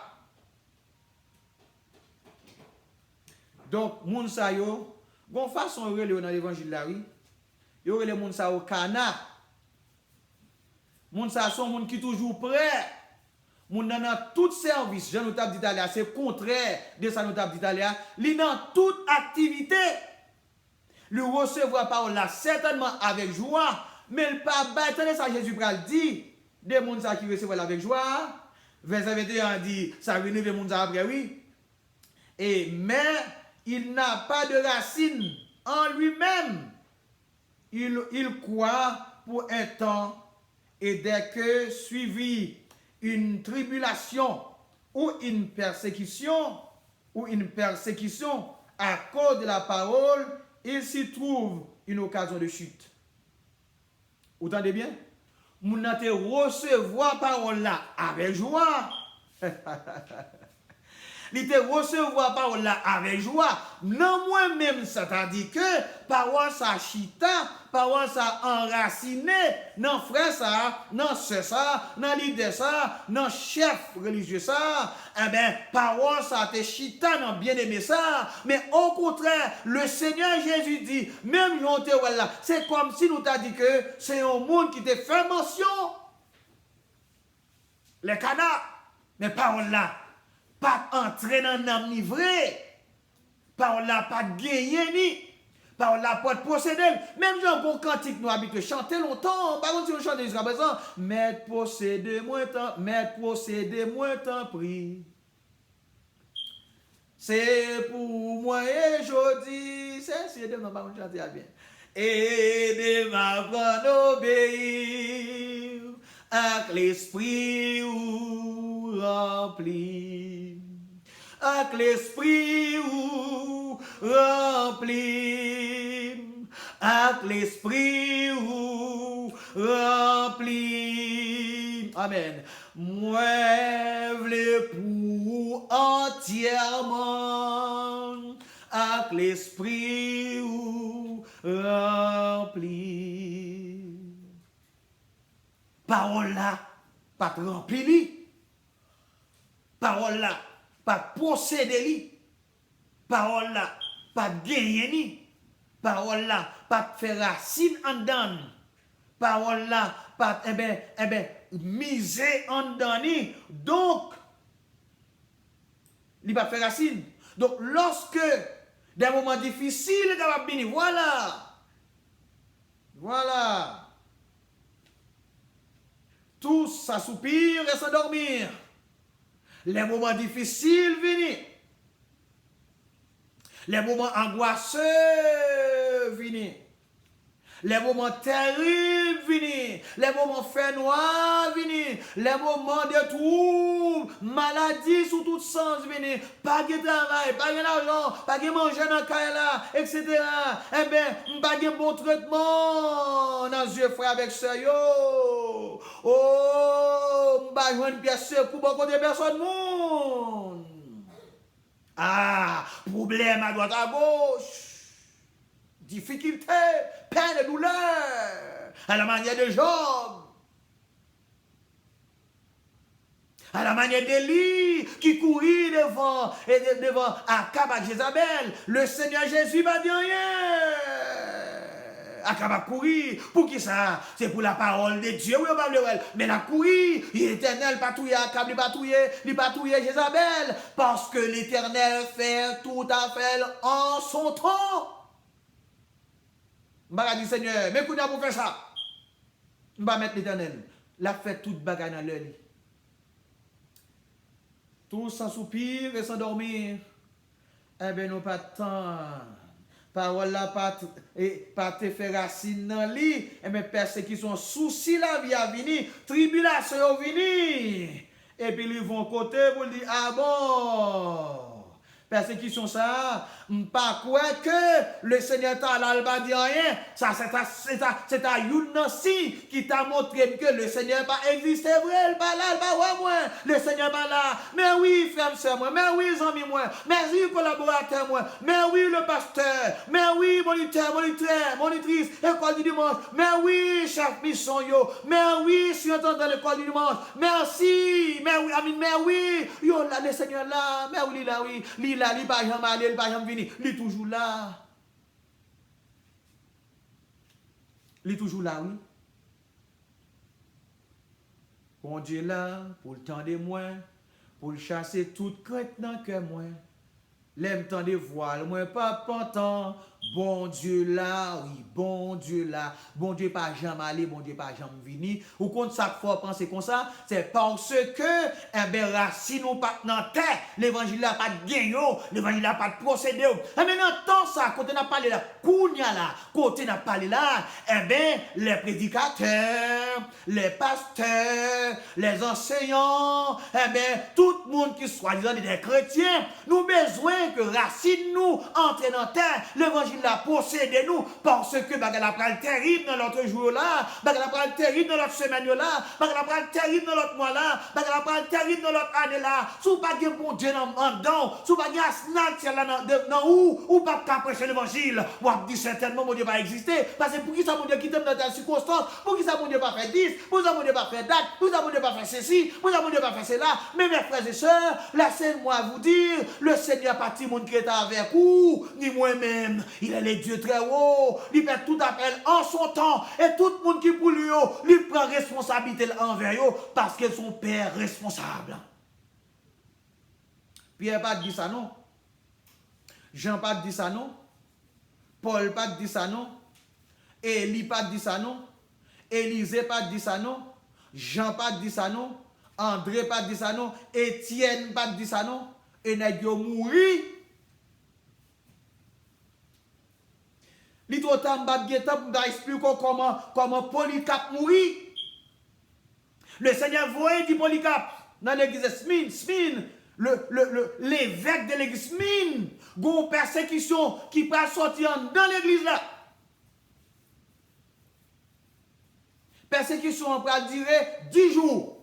Donc, moun sa yo, bon façon relé dans l'évangile là, oui. Yo relé moun sa yo kana. Moun sa son moun qui toujours prêt. Moun nan dans tout service, Jean nous t'a dit d'aller, c'est contraire de ça nous t'a dit d'aller, li dans toute activité. Le recevoir parole là certainement avec joie, mais le pas attendez ça Jésus pral dit des moun ça qui recevoir avec joie. Verset 21 dit ça réunit les moun après oui. Et mais il n'a pas de racine en lui-même. Il croit pour un temps et dès que suivit une tribulation ou une persécution à cause de la parole, il s'y trouve une occasion de chute. Vous entendez bien? Moun nan te recevoir parole là avec joie. Il te recevoir parole là avec joie. Non moi-même, c'est-à-dire que parole ça chita, parole ça enraciné, non frère ça, non c'est ça, non leader ça, non chef religieux ça, eh ben parole ça te chita, non bien aimé ça, mais au contraire, le Seigneur Jésus dit, même on te voilà, c'est comme si nous t'a dit que c'est un monde qui te fait mention. Les canards, mais parole là pas entrer dans l'âme ni vrai. Par là, pas gagner ni. Par là, pas posséder. Même Jean bon cantique nous habite chanter longtemps. Par contre, si on chante jusqu'à présent, maître posséder moins temps pris. C'est pour moi et jodi. C'est de ma parole chanter bien. Et de m'apprendre obéir à l'esprit ou rempli. Avec l'esprit ou rempli, avec l'esprit ou rempli. Amen. Moi, v'le pour entièrement, avec l'esprit ou rempli. Parole là, pas rempli. Parole là, pas posséder li. Parole là, pas gagner ni. Parole là, pas faire racine en dedans. Parole là, pas miser en dedans ni. Donc, il pas faire racine. Donc, lorsque des moments difficiles, voilà. Tous s'assoupir et s'endormir. Les moments difficiles viennent. Les moments angoisseux viennent. Les moments terribles viennent. Les moments faits noirs viennent. Les moments de troubles, maladies sous tout sens viennent. Pas de travail, pas d'argent, pas de manger dans le cas, etc. Eh bien, pas de bon traitement dans les yeux frères avec ça. Oh, pas de pièce pour beaucoup de personnes. Ah, problème à droite à gauche. Difficulté, peine et douleur, à la manière de Job, à la manière d'Élie qui courit devant Akab avec Jézabel. Le Seigneur Jésus va dire rien. Akab a couru. Pour qui ça? C'est pour la parole de Dieu. Oui, mais la courir, l'Éternel patrouille Akab, il patrouille Jézabel, parce que l'Éternel fait tout à fait en son temps. Je vais dire, Seigneur, mais comment pour faire ça? Je vais mettre l'Éternel. La fait toute bagaille dans l'heure. Tous sans soupir et sans dormir. Eh bien, nous pas de temps. Parole là, pas te faire racine dans lit. Eh bien, persécution, souci la vie à venir. Tribulation à venir. Et puis, ils vont côté pour dire, ah bon. Persécution ça, pas quoi que le Seigneur t'a pas dit rien. Ça c'est à Younansi qui t'a montré que le Seigneur pas existé vrai, pas là, pas ouais moi. Le Seigneur pas là. Mais oui, frère moi, mais oui, amis moi, mais oui, collaborateur moi, mais oui, le pasteur, mais oui, monitrice, école du dimanche, mais oui, chef mission yo, mais oui, si on dans l'école du dimanche. Merci, mais oui, amis, mais oui, yo là le Seigneur là, mais oui là oui. Là, il pas jamais aller, il pas jamais venir, il est toujours là. Il est toujours là, oui. Bon Dieu là, pour le temps de moi, pour chasser toute crainte dans le cœur moi. L'aime temps de voile, moi pas content. Bon Dieu là, oui, bon Dieu là. Bon Dieu pas jamais aller, bon Dieu pas jamais venir. Ou contre ça qu'il faut penser comme ça, c'est parce que, eh ben, racine ou pas dans terre, l'évangile n'a pas de gain, l'évangile n'a pas de procédé. Et maintenant, tant ça, quand on a parlé là, kounya là, quand on a parlé là, eh ben, les prédicateurs, les pasteurs, les enseignants, eh ben, tout le monde qui soit disant des chrétiens, nous besoin que racine nous entre dans terre, l'évangile l'a possédé nous, parce que bagarre la pral terrible dans notre jour là, bagarre la pral terrible dans notre semaine là, bagarre la pral terrible dans notre mois là, bagarre la pral terrible dans notre année là, sous pas de bon Dieu en dedans, sous pas de asnat là dans ou pas qu'à prêcher l'évangile, ou a dit certainement mon Dieu pas exister, parce que pour qui ça mon Dieu qui t'aime dans ta circonstance, pour qui ça mon Dieu pas fait 10, pour ça mon Dieu pas fait date, pour ça mon Dieu pas fait ceci, pour ça mon Dieu pas fait cela, mais mes frères et sœurs, laissez-moi vous dire, le Seigneur pas ti monde qui est avec vous, ni moi-même. Il est le Dieu très haut. Il fait tout appel en son temps. Et tout le monde qui pour lui, il prend responsabilité envers eux parce qu'ils sont père responsable. Pierre pas dit ça non. Jean pas dit ça non. Paul pas dit ça non. Élie pas dit ça non. Élisée pas dit ça non. Jean pas dit ça non. André pas dit ça non. Étienne pas dit ça non. Et nèg yo mouri. Li trop temps m'a expliquer comment Polycarpe mourit. Le Seigneur voyait dit Polycarpe dans l'église Smyrne, l'évêque de l'église Smyrne, gon persécution qui peut sortir dans l'église là. Persécution va durer 10 jours.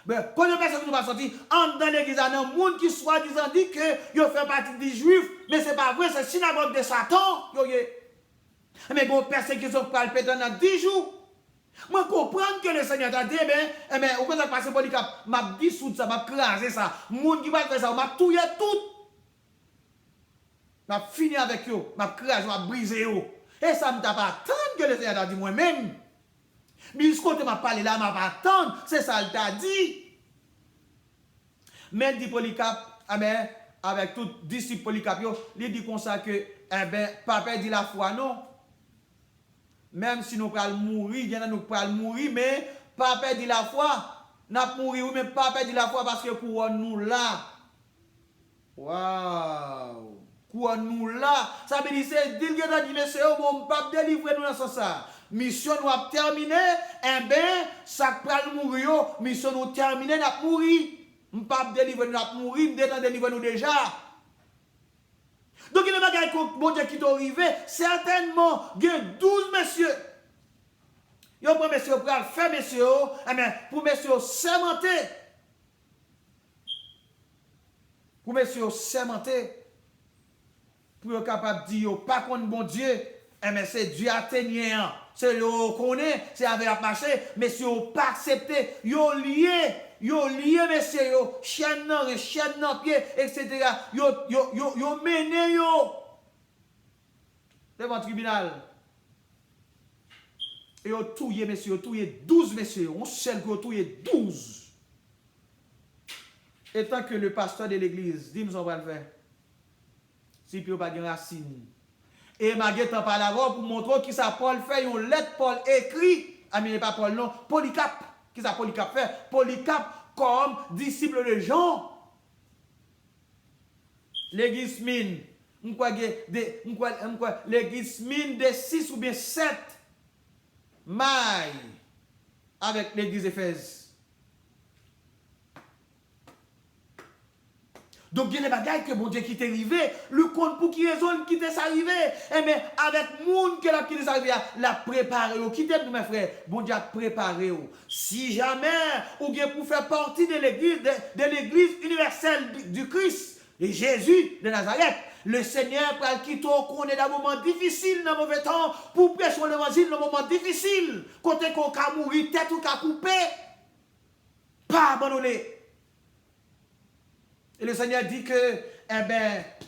Ben, quand une personne va sortir, entre dans l'église, il y a un monde qui soi-disant dit que il fait partie des juifs, mais ce n'est pas vrai, c'est synagogue de Satan. Mais bon, persécution va le péter dans 10 jours. Moi, comprendre que le Seigneur t'a dit, eh bien, au contraire, passer Polycarpe, m'a dissoudre ça, m'a craser ça. Monde qui va faire ça, m'a touillé tout. M'a fini avec eux, m'a craser, m'a brisé eux. Et ça ne t'a pas attendre que le Seigneur t'a dit moi-même. Mais ce qu'on m'a parlé là, m'a pas attendre, c'est ça qu'il t'a dit. Mais dit Polycarpe, avec tout disciple Polycarpe, il dit comme ça que, papa dit la foi, non. Même si nous allons mourir, il y en a nous allons mourir, mais papa dit la foi. Nous allons mourir, mais papa dit la foi parce que pour nous là. Waouh! Pour nous là. Ça veut dire, c'est dire que nous dit, monsieur, bon, papa délivrer nous dans ce sens. Mission nous a terminé, ça va mourir, mission nous terminé, nous avons mourir. Nous ne pouvons pas délivrer, nous avons mourir, nous avons délivré nous déjà. Donc, il y a des gens qui sont arrivés, certainement, il y a 12 messieurs. Il y a un monsieur pour faire messieurs, pour messieurs sermenter. Pour messieurs sermenter. Pour être capable de dire, pas contre bon Dieu, c'est Dieu athénien. C'est le qu'on est, c'est avec la marché, mais si vous pas accepté, yo lié, messieurs, yo chaîne dans pied, etc. Yo mené yo devant le tribunal. Et yo touye messieurs, touye 12 messieurs, on seul que touye 12. Et tant que le pasteur de l'église dit nous on va le faire. Si puis pas de racine. Et ma guette en parle avant pour montrer qui ça Paul fait, une lettre Paul écrit, mais pas Paul non, Polycarpe, qui ça Polycarpe fait, Polycarpe comme disciple de Jean. L'église mine, l'église mine de 6 ou bien 7 mailles avec l'église Éphèse. Donc, il y a des bagailles que bon Dieu qui t'est arrivé, le compte pour qui raison qui t'est arrivé. Mais avec le monde qui t'est arrivé, l'a préparé. Qui t'aime, mes frères? Bon Dieu a préparé. Si jamais, ou bien pour faire partie de l'église universelle du Christ, de Jésus de Nazareth, le Seigneur va quitter qu'on est dans un moment difficile, dans un mauvais temps, pour prêcher l'évangile dans un moment difficile. Côté qu'on a mourir, tête ou qu'on a coupé, pas abandonner. Et le Seigneur dit que,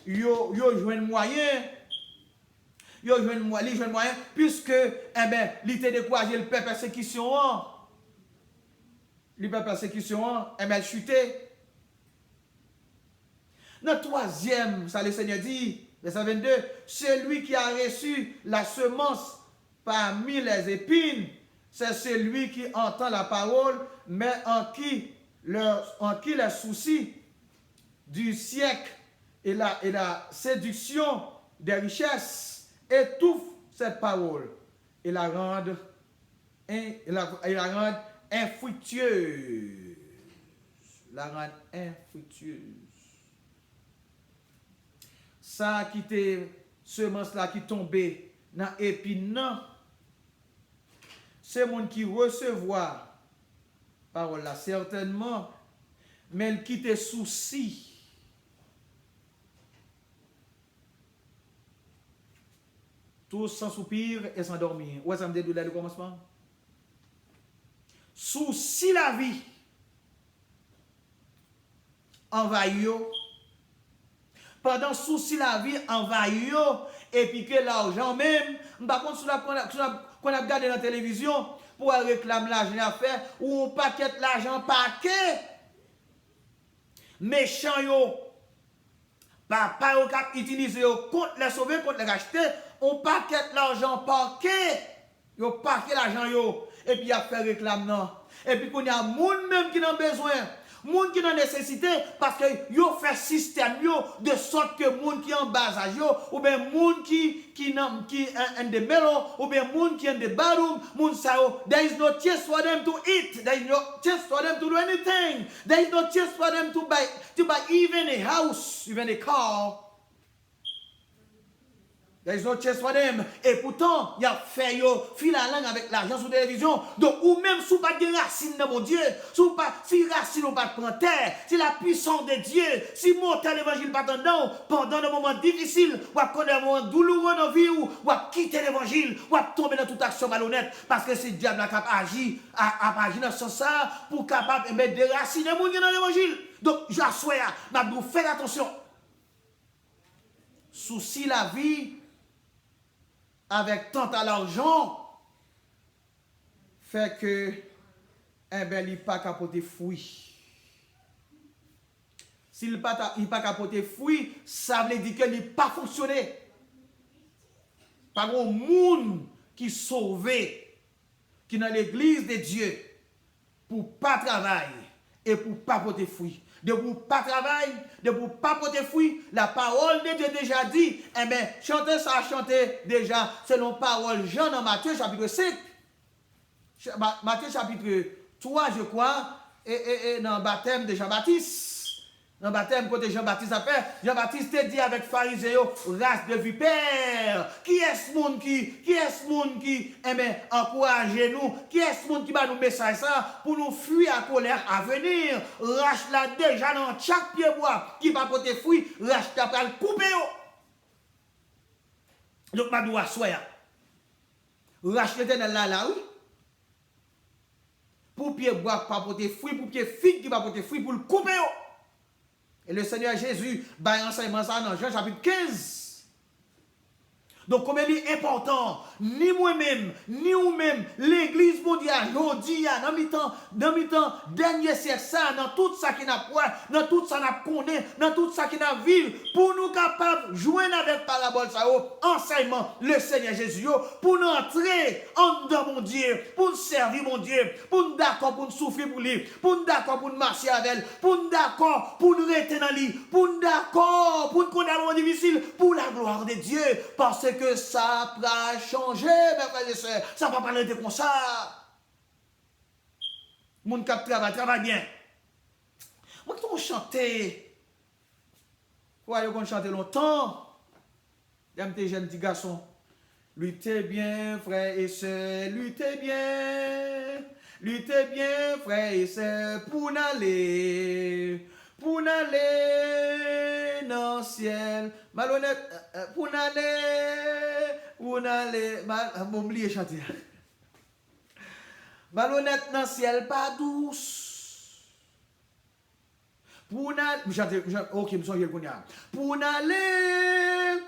yo joue un moyen, puisque, il t'a découragé le persécution. lui pas persécution, et elle chuté. Dans le troisième, ça le Seigneur dit, verset 22, celui qui a reçu la semence parmi les épines, c'est celui qui entend la parole, mais en qui les soucis du siècle et la séduction des richesses étouffent cette parole et la rendent infructueuse. La rendent infructueuse. Ça qui était semence là qui tombait dans l'épine, c'est monde qui recevoir parole là certainement, mais qui te soucie. Tous sans soupir et sans dormir. Ouais, ça me dit le commencement. Souci la vie. Envahit. Pendant souci la vie, envahit. Et puis que l'argent même, par contre, qu'on a regardé dans la télévision, pour réclamer l'argent à faire, ou on paquet l'argent paquet. Méchant yo. Papa yo cap utiliser contre les sauver, contre les racheter, on paquet l'argent paquet. Yo paquet l'argent yo. Et puis il a fait réclame non. Et puis qu'on y a moun même qui n'a besoin. Moun qui n'a nécessité parce que yo fait système yo de sorte que moun qui en bas âge yo ou bien moun qui en de melon ou bien moun qui en de barum moun sa yo, there is no chance for them to eat, there is no chance for them to do anything, there is no chance for them to buy even a house, even a car. There is no chance for them. Et pourtant, il y a fait fil la langue avec l'argent sur la télévision. Donc, ou même si vous pas de racines dans mon Dieu, si racines ou pas de terre, si la puissance de Dieu, si monter l'évangile pas dedans, pendant des moments difficiles, ou à connaître un moment douloureux dans la vie, ou à quitter l'évangile, ou à tomber dans toute action malhonnête, parce que c'est le diable qui a agi dans ce sens pour capable de mettre des racines dans l'évangile. Donc, j'assois, vous faites attention. Souci la vie, avec tant à l'argent, fait que, il n'est pas capoté fruit. S'il n'est pas capoté fruit, ça veut dire qu'il n'est pas fonctionné. Par un monde qui sauvé, qui dans l'église de Dieu, pour pas travailler et pour pas porter fruit. De vous pas travailler, de vous pas porter fruit, la parole de Dieu déjà dit, eh bien, chanter ça, chanter déjà, selon parole Jean dans Matthieu chapitre 5, Matthieu chapitre 3, je crois, et dans le baptême de Jean-Baptiste. Dans le baptême, côté Jean-Baptiste a fait, Jean-Baptiste dit avec phariséo, race de vipères. Qui est-ce monde qui encourage nous? Qui est-ce monde qui va nous message ça pour nous fuir à colère à venir? Rache là déjà dans chaque pied bois qui va porter fruit, rache ta pral couper. Donc, ma doua soya. Rache l'éternel là, oui. Pour pied bois pas porter fruit, pour pied figue qui va porter fruit, pour le couper. Et le Seigneur Jésus va enseigner ça dans Jean chapitre 15. Donc, comme il est important, ni moi-même, ni vous-même, l'église mondiale, aujourd'hui, dans mi-temps, dernier siècle, ça, dans tout ça qui n'a pas, dans tout ça n'a connaît, dans tout ça qui n'a vu, pour nous capables de joindre avec parabole, ça, enseignement, le Seigneur Jésus, pour nous entrer en dedans, mon Dieu, pour nous servir, mon Dieu, pour nous d'accord, pour nous souffrir pour lui, pour nous d'accord, pour nous marcher avec elle, pour nous d'accord, pour nous rester dans lui, pour nous d'accord, pour nous condamner au difficile, pour la gloire de Dieu, parce que ça va changer, mes frères et sœurs. Ça va parler de comme ça. Mon cap travaille bien. Moi, qui chanter. Quoi, on chanter longtemps. J'aime tes jeunes petits garçons. Luttez bien, frères et sœurs, luttez bien. Luttez bien, frères et sœurs, pour n'aller dans le ciel, malhonnête, pour n'aller, m'oublier chanter. Malhonnête dans le ciel, pas douce. Pour n'aller, ok, je me souviens pour n'aller,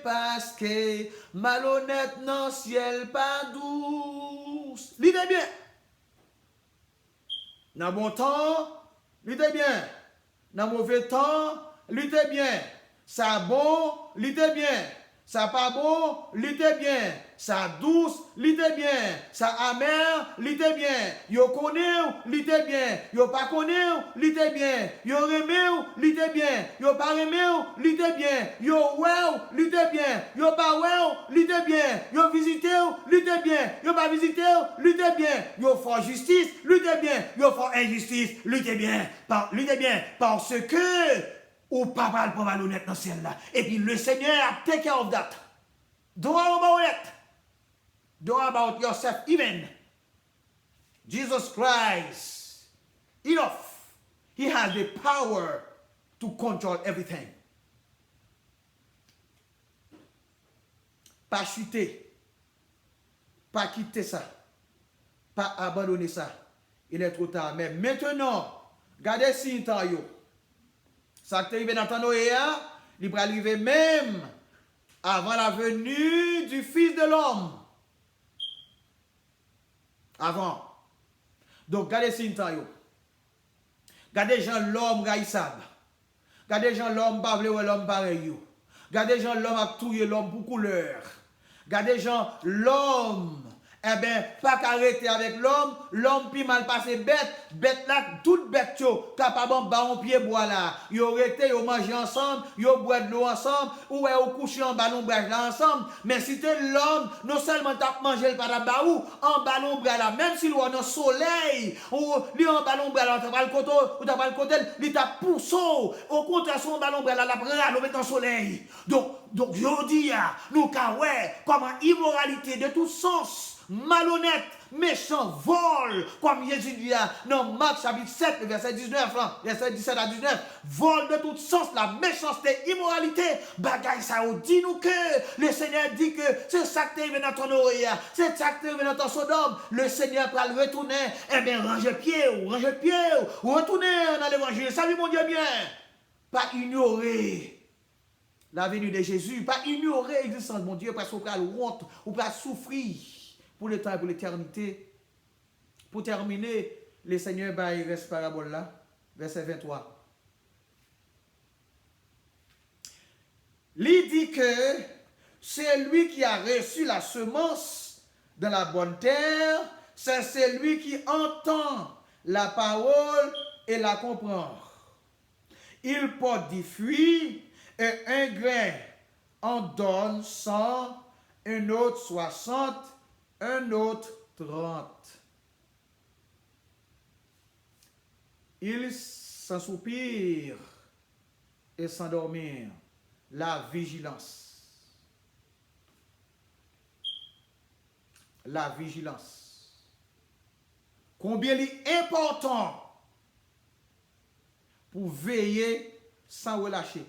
parce que malhonnête dans le ciel, pas douce. Lisez bien. Dans bon temps, luttez bien. Dans mauvais temps, luttez bien. Ça bon, luttez bien. Ça pas bon, luttez bien. Ça douce, luttez bien. Ça amer, luttez bien. Yo connaît, luttez bien. Yo pas connaît, luttez bien. Yo remé, luttez bien. Yo pas remé, luttez bien. Yo ouais, luttez bien. Yo pas ouais, luttez bien. Yo visité, luttez bien. Yo pas visité, luttez bien. Yo fort justice, luttez bien. Yo fort injustice, luttez bien. Luttez bien parce que ou pas mal pour malhonnête dans celle-là. Et puis le Seigneur a take care of that. Don't worry about it. Don't worry about yourself even. Jesus Christ, enough. He has the power to control everything. Pas chuter. Pas quitter ça. Pas abandonner ça. Il est trop tard. Mais maintenant, regardez si temps yo. Ça qui est arrivé dans le temps Noé, il va arriver même avant la venue du Fils de l'homme. Avant. Donc, regardez si temps yo. Regardez gens l'homme gaïsab. Regardez gens l'homme pas vle l'homme pareil yo. Regardez gens l'homme a touillé l'homme pour couleur. Regardez gens l'homme eh bien, pas qu'arrêter avec l'homme, l'homme puis mal passé bête là, toute bête yo, capable de ballon pied bois là. Yo arrêté, yo manger ensemble, yo boire de l'eau ensemble, ou yo coucher en ballon bras là ensemble. Mais si t'es l'homme, non seulement t'as mangé le parabaou, en ballon bras là, même si l'on a soleil, ou lui en ballon bras là, t'as pas le côté, ou t'as pas le côté, il t'a poussé. Au contraire, son ballon bras là, la prend, met en soleil. Donc, je dis, nous, ouais, comme immoralité de tout sens, malhonnête, méchant, vol, comme Jésus dit dans Marc chapitre 7, verset 19, verset 17 à 19, vol de tout sens, la méchanceté, immoralité, bagaille ça, dit nous que le Seigneur dit que c'est ça qui est dans ton oreille, c'est ça qui est dans ton Sodome, le Seigneur va le retourner, eh bien, rangez pied, ou retournez dans l'évangile, salut mon Dieu bien, pas ignorer la venue de Jésus, pas ignorer l'existence de mon Dieu, parce qu'on peut honte, ou pas souffrir pour le temps et pour l'éternité. Pour terminer, le Seigneur il reste parabole là, verset 23. Il dit que c'est lui qui a reçu la semence dans la bonne terre, c'est celui qui entend la parole et la comprend. Il porte du fruit, et un grain en donne 100, un autre 60, un autre 30. Il s'ensoupire et s'endormir. La vigilance. La vigilance. Combien il est important pour veiller sans relâcher.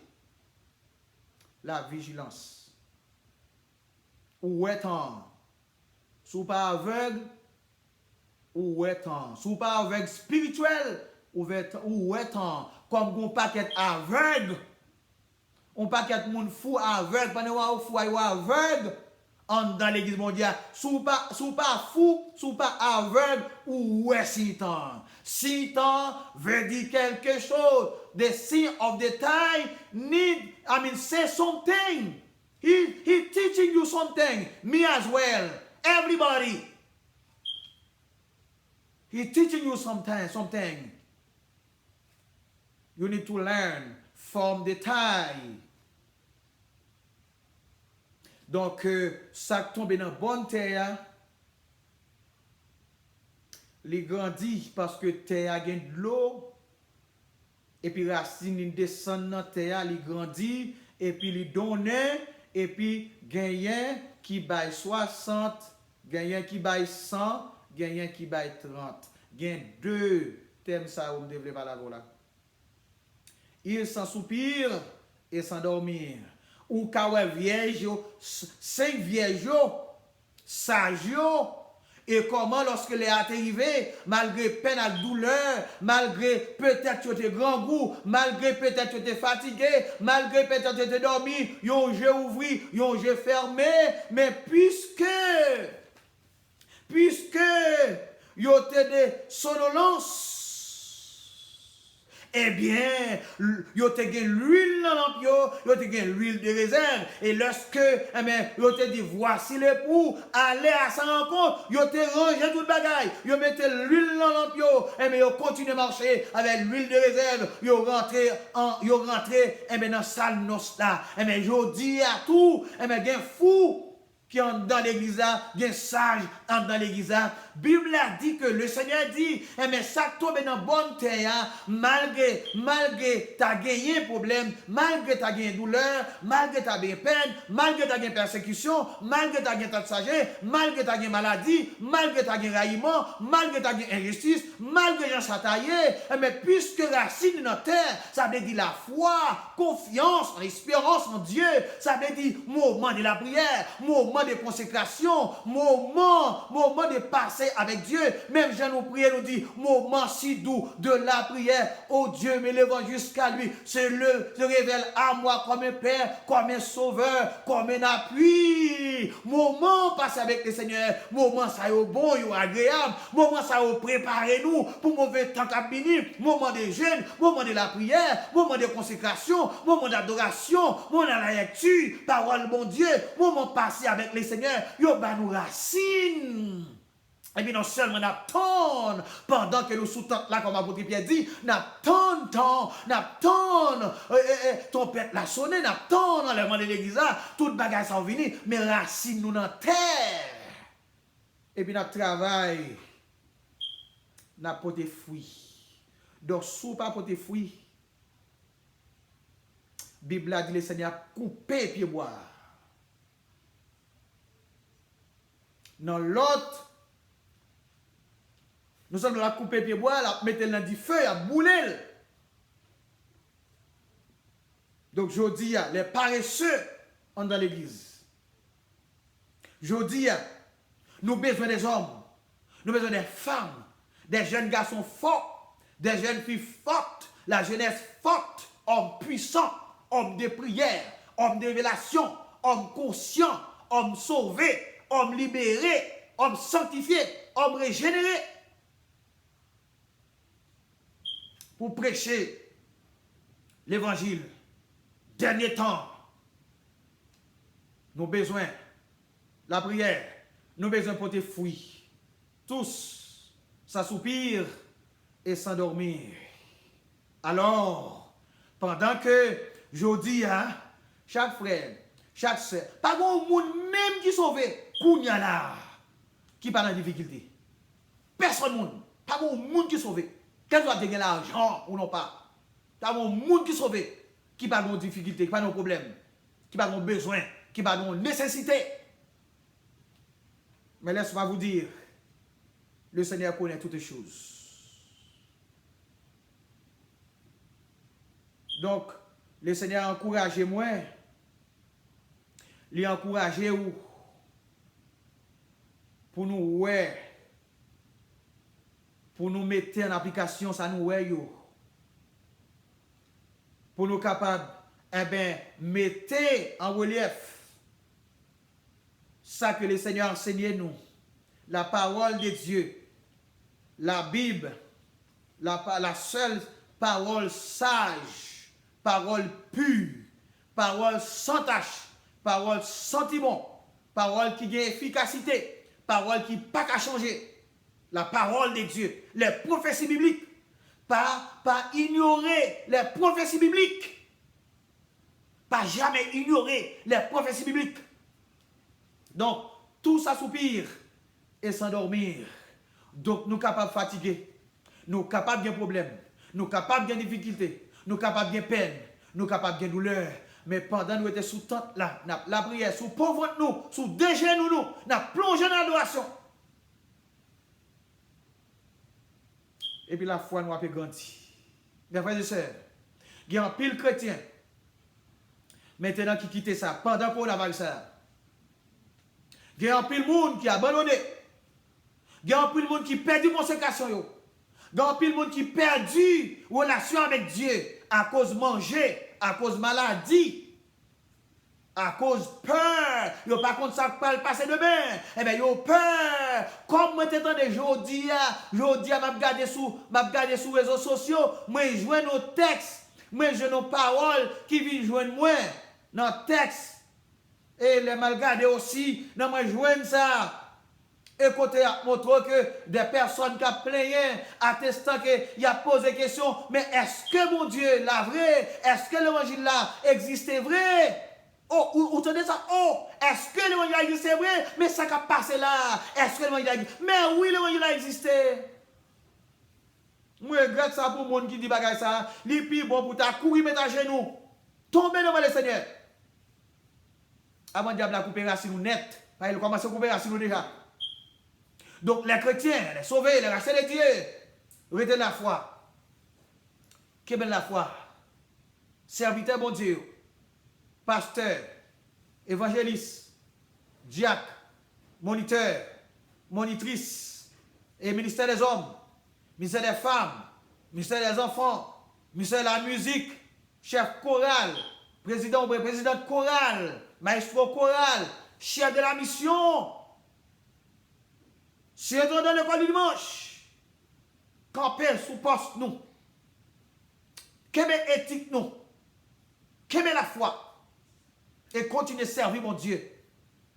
La vigilance. Ou est-on? Sous pas aveugle, ou est-on? Sous pas aveugle spirituel, ou est-on? Comme un paquet aveugle, un paquet de monde fou aveugle, pendant que fou aveugle, dans l'église mondiale, sous pas fou, sous pas aveugle, ou est Satan? Satan veut dire quelque chose. The sin of the time say something. He teaching you something. Me as well. Everybody. He teaching you something. You need to learn from the time. Donc, ça tombe dans bonne terre, il grandit parce que terre a de l'eau, et puis racine descend dans terre, il grandit, et puis il donne, et puis gagnant qui baille 60, gagnant qui baille 100, gagnant qui baille 30. Gagne deux thèmes ça où me développer la là. Il s'ensoupire et s'endormir. Ou kawe vierge, 5 vierges, sages, et comment lorsque les arrivé, malgré peine et douleur, malgré peut-être que tu es grand goût, malgré peut-être que tu es fatigué, malgré peut-être que tu es dormi, yon jeu ouvert, yon jeu fermé, mais puisque yon te de sonolence, eh bien, yo te gen l'huile dans lampe yo te gen l'huile de réserve. Et lorsque, eh bien, yo te dit, voici l'époux, allez à sa rencontre, yo te rangé tout bagaille, yo mette l'huile dans lampe eh bien, yo continue à marcher avec l'huile de réserve, yo rentré, eh bien, dans salle noce là, eh bien, yo dit à tout, eh bien, gen fou, qui entre dans l'église là, bien sage entre dans l'église là. Bible a dit que le Seigneur dit, eh mais ça tombe dans bonne terre, malgré t'as gagné problème, malgré t'as gagné douleur, malgré t'as gagné peine, malgré t'as gagné persécution, malgré t'as gagné sagesse, malgré t'as gagné maladie, malgré t'as gagné raillement, malgré t'as gagné injustice, malgré gens chataillé, eh mais puisque racine dans terre, ça veut dire la foi, confiance, espérance en Dieu, ça veut dire moment de la prière, moment de consécration, moment de passer avec Dieu. Même Jean nous prie, nous dit, moment si doux de la prière. Oh Dieu, m'élevant jusqu'à lui, se révèle à moi comme un Père, comme un Sauveur, comme un appui. Moment passé avec le Seigneur, moment ça est bon, est agréable, moment ça est préparé nous pour mauvais temps à venir, moment de jeûne, moment de la prière, moment de consécration, moment d'adoration, moment de la lecture, parole bon Dieu, moment passé avec le Seigneur, yo ba nous racine. Et bien non seulement n'attendre pendant que nous sous-tentons là, comme l'apôtre Pierre dit, n'attendre ton père l'a sonné, n'attendre l'enlèvement de l'église là, toute bagage ça va venir, mais racine nous dans la terre. Et puis notre travail, n'a pas de fruits. Donc, sous pas de fruits, Bible a dit le Seigneur couper pied bois. Dans l'autre, nous sommes dans la couper pied bois, la mettre dans du feu, à bouler. Donc, je dis, les paresseux sont dans l'église. Je dis, nous avons besoin des hommes, nous avons besoin des femmes, des jeunes garçons forts, des jeunes filles fortes, la jeunesse forte, hommes puissants, hommes de prière, hommes de révélation, hommes conscients, hommes sauvés, hommes libérés, hommes sanctifiés, hommes régénérés. Pour prêcher l'évangile, dernier temps, nous avons besoin de la prière, nous avons besoin de porter fruits. Tous s'assoupir et s'endormir. Alors, pendant que je dis à chaque frère, chaque soeur, pas de monde même qui sauve, kounya là, qui pas dans difficulté. Personne monde, pas de monde qui sauve. Quel soit gagner l'argent ou non pas. Pas de monde qui sauve, qui pas de difficulté, qui pas de problème, qui pas de besoin, qui pas de nécessité. Mais laisse-moi vous dire, le Seigneur connaît toutes les choses. Donc, le Seigneur a encouragé moi, il a encouragé vous pour nous ouais, pour nous mettre en application ça nous ouais yo, pour nous capables eh ben mettre en relief ça que le Seigneur a enseigné nous, la parole de Dieu, la Bible, la seule parole sage, parole pure, parole sans tache, parole sans timon, parole qui a efficacité, parole qui n'a pas qu'à changer. La parole de Dieu, les prophéties bibliques, pas ignorer les prophéties bibliques, pas jamais ignorer les prophéties bibliques. Donc, tout s'assoupir et s'endormir. Donc, nous sommes capables de fatiguer, nous sommes capables de problèmes, nous sommes capables de difficultés, nous sommes capables de peine, nous sommes capables de douleur. Mais pendant que nous étions sous tente là, la prière, sous pauvre nous, sous déjeuner nous, nous avons plongé dans l'adoration. Et puis la foi nous a grandi. Mes frères et sœurs, il y a un pile chrétien maintenant qui quitte ça, pendant qu'on a ça. Il y a un pile monde qui a abandonné. Il y a un pile monde qui perdu consécration. Il y a un pile monde qui perdu relation avec Dieu à cause de manger, à cause de maladie, à cause peur, yo pas contre ça va le passer demain. Eh bien, yo peur. Comme moi t'entendez jodi m'a regarder sous réseaux sociaux, moi joindre nos textes, moi je nos paroles qui viennent joindre moi dans texte. Et les mal regarder aussi, dans moi joindre ça. Et côté a montré que des personnes qui ont plaigné, attestant qu'il a posé question, mais est-ce que mon Dieu l'a vrai? Est-ce que l'évangile là existait vrai? Oh, vous entendez ça? Oh, est-ce que l'évangile a existé vrai? Mais ça qui a passé là, est-ce que l'évangile a existé? Mais oui, l'évangile a existé. Moi, je regrette ça pour le monde qui dit bagay ça. Les plus bon pour ta courir, mettre à genoux. Tomber devant le Seigneur. Avant le diable a coupé racine net. Il a commencé à couper racine déjà. Donc les chrétiens, les sauvés, les rachetés de Dieu, retenez la foi. Qu'est-ce que la foi? Serviteur bon Dieu, pasteur, évangéliste, diacre, moniteur, monitrice, et ministère des hommes, ministère des femmes, ministère des enfants, ministère de la musique, chef choral, président de chorale, maestro choral, chef de la mission. Si vous êtes dans l'école du dimanche, campez sous poste nous. Quelle est éthique nous? Quelle est la foi? Et continuez à servir mon Dieu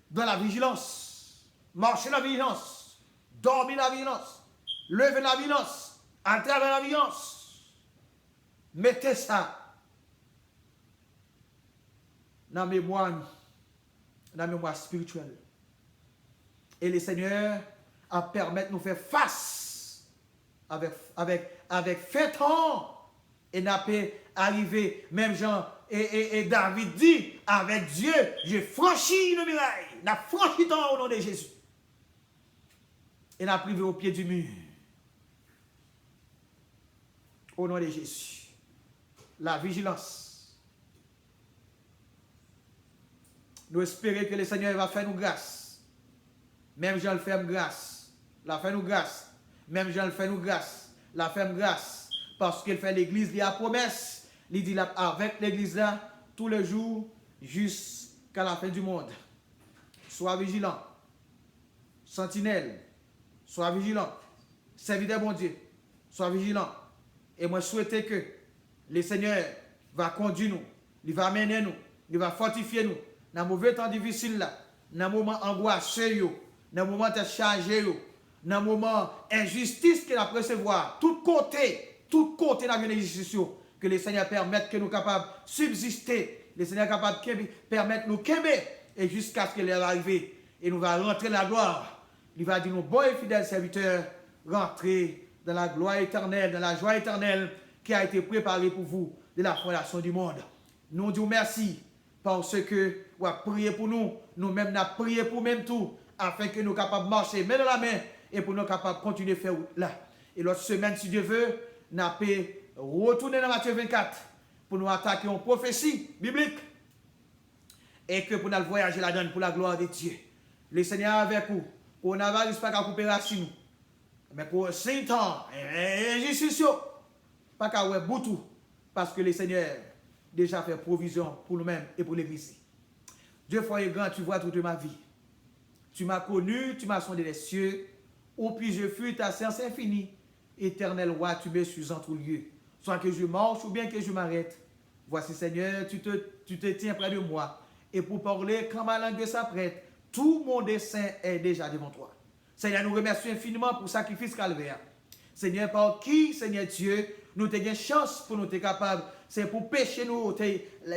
dans la vigilance. Marchez la vigilance. Dormez la vigilance. Levez la vigilance. Entrez dans la vigilance. Mettez ça dans la mémoire spirituelle. Et le Seigneur à permettre de nous faire face avec fait temps et n'a pas arrivé, même Jean et David dit, avec Dieu, j'ai franchi le muraille, n'a franchi temps au nom de Jésus. Et n'a privé au pied du mur. Au nom de Jésus. La vigilance. Nous espérons que le Seigneur va faire nous grâce. Même Jean le fait grâce. La fait nous grâce. Même Jean le fait nous grâce. La fait grâce. Parce qu'il fait l'église, il a promesse. Il dit avec l'église là, tous les jours, jusqu'à la fin du monde. Sois vigilant. Sentinelle. Sois vigilant. Serviteur bon Dieu. Sois vigilant. Et moi, je souhaite que le Seigneur va conduire nous. Il va amener nous. Il va fortifier nous. Dans le mauvais temps difficile là. Dans le moment angoissé, dans le moment de chargé, dans le moment injustice qu'il a recevoir, tout côté dans l'injustice, que le Seigneur permette que nous capables de subsister, le Seigneur capable de permettre nous qu'aimer, et jusqu'à ce qu'il arrive, et nous va rentrer dans la gloire. Il va dire, nos bons et fidèles serviteurs, rentrez dans la gloire éternelle, dans la joie éternelle qui a été préparée pour vous de la fondation du monde. Nous disons merci parce que vous avez prié pour nous, nous-mêmes nous avons prié pour même tout, afin que nous soyons capables de marcher main dans la main et pour nous capables de continuer à faire là. Et l'autre semaine, si Dieu veut, nous allons retourner dans Matthieu 24 pour nous attaquer une prophétie biblique et que pour nous voyager là-dedans pour la gloire de Dieu. Le Seigneur avec vous. On n'a pas qu'à couper racine. Mais pour 5 ans, injustice, pas qu'à ouais boutou. Parce que le Seigneur déjà fait provision pour nous-mêmes et pour l'Église. Dieu foi grand, tu vois toute ma vie. Tu m'as connu, tu m'as sondé les cieux. Où puis-je fuir ta science infinie? Éternel roi, tu me suis en tout lieu. Soit que je marche ou bien que je m'arrête. Voici Seigneur, tu te tiens près de moi. Et pour parler, quand ma langue s'apprête, tout mon dessein est déjà devant toi. Seigneur, nous remercions infiniment pour le sacrifice calvaire. Seigneur, par qui, Seigneur Dieu, nous avons chance pour nous être capables. C'est pour pécher nous,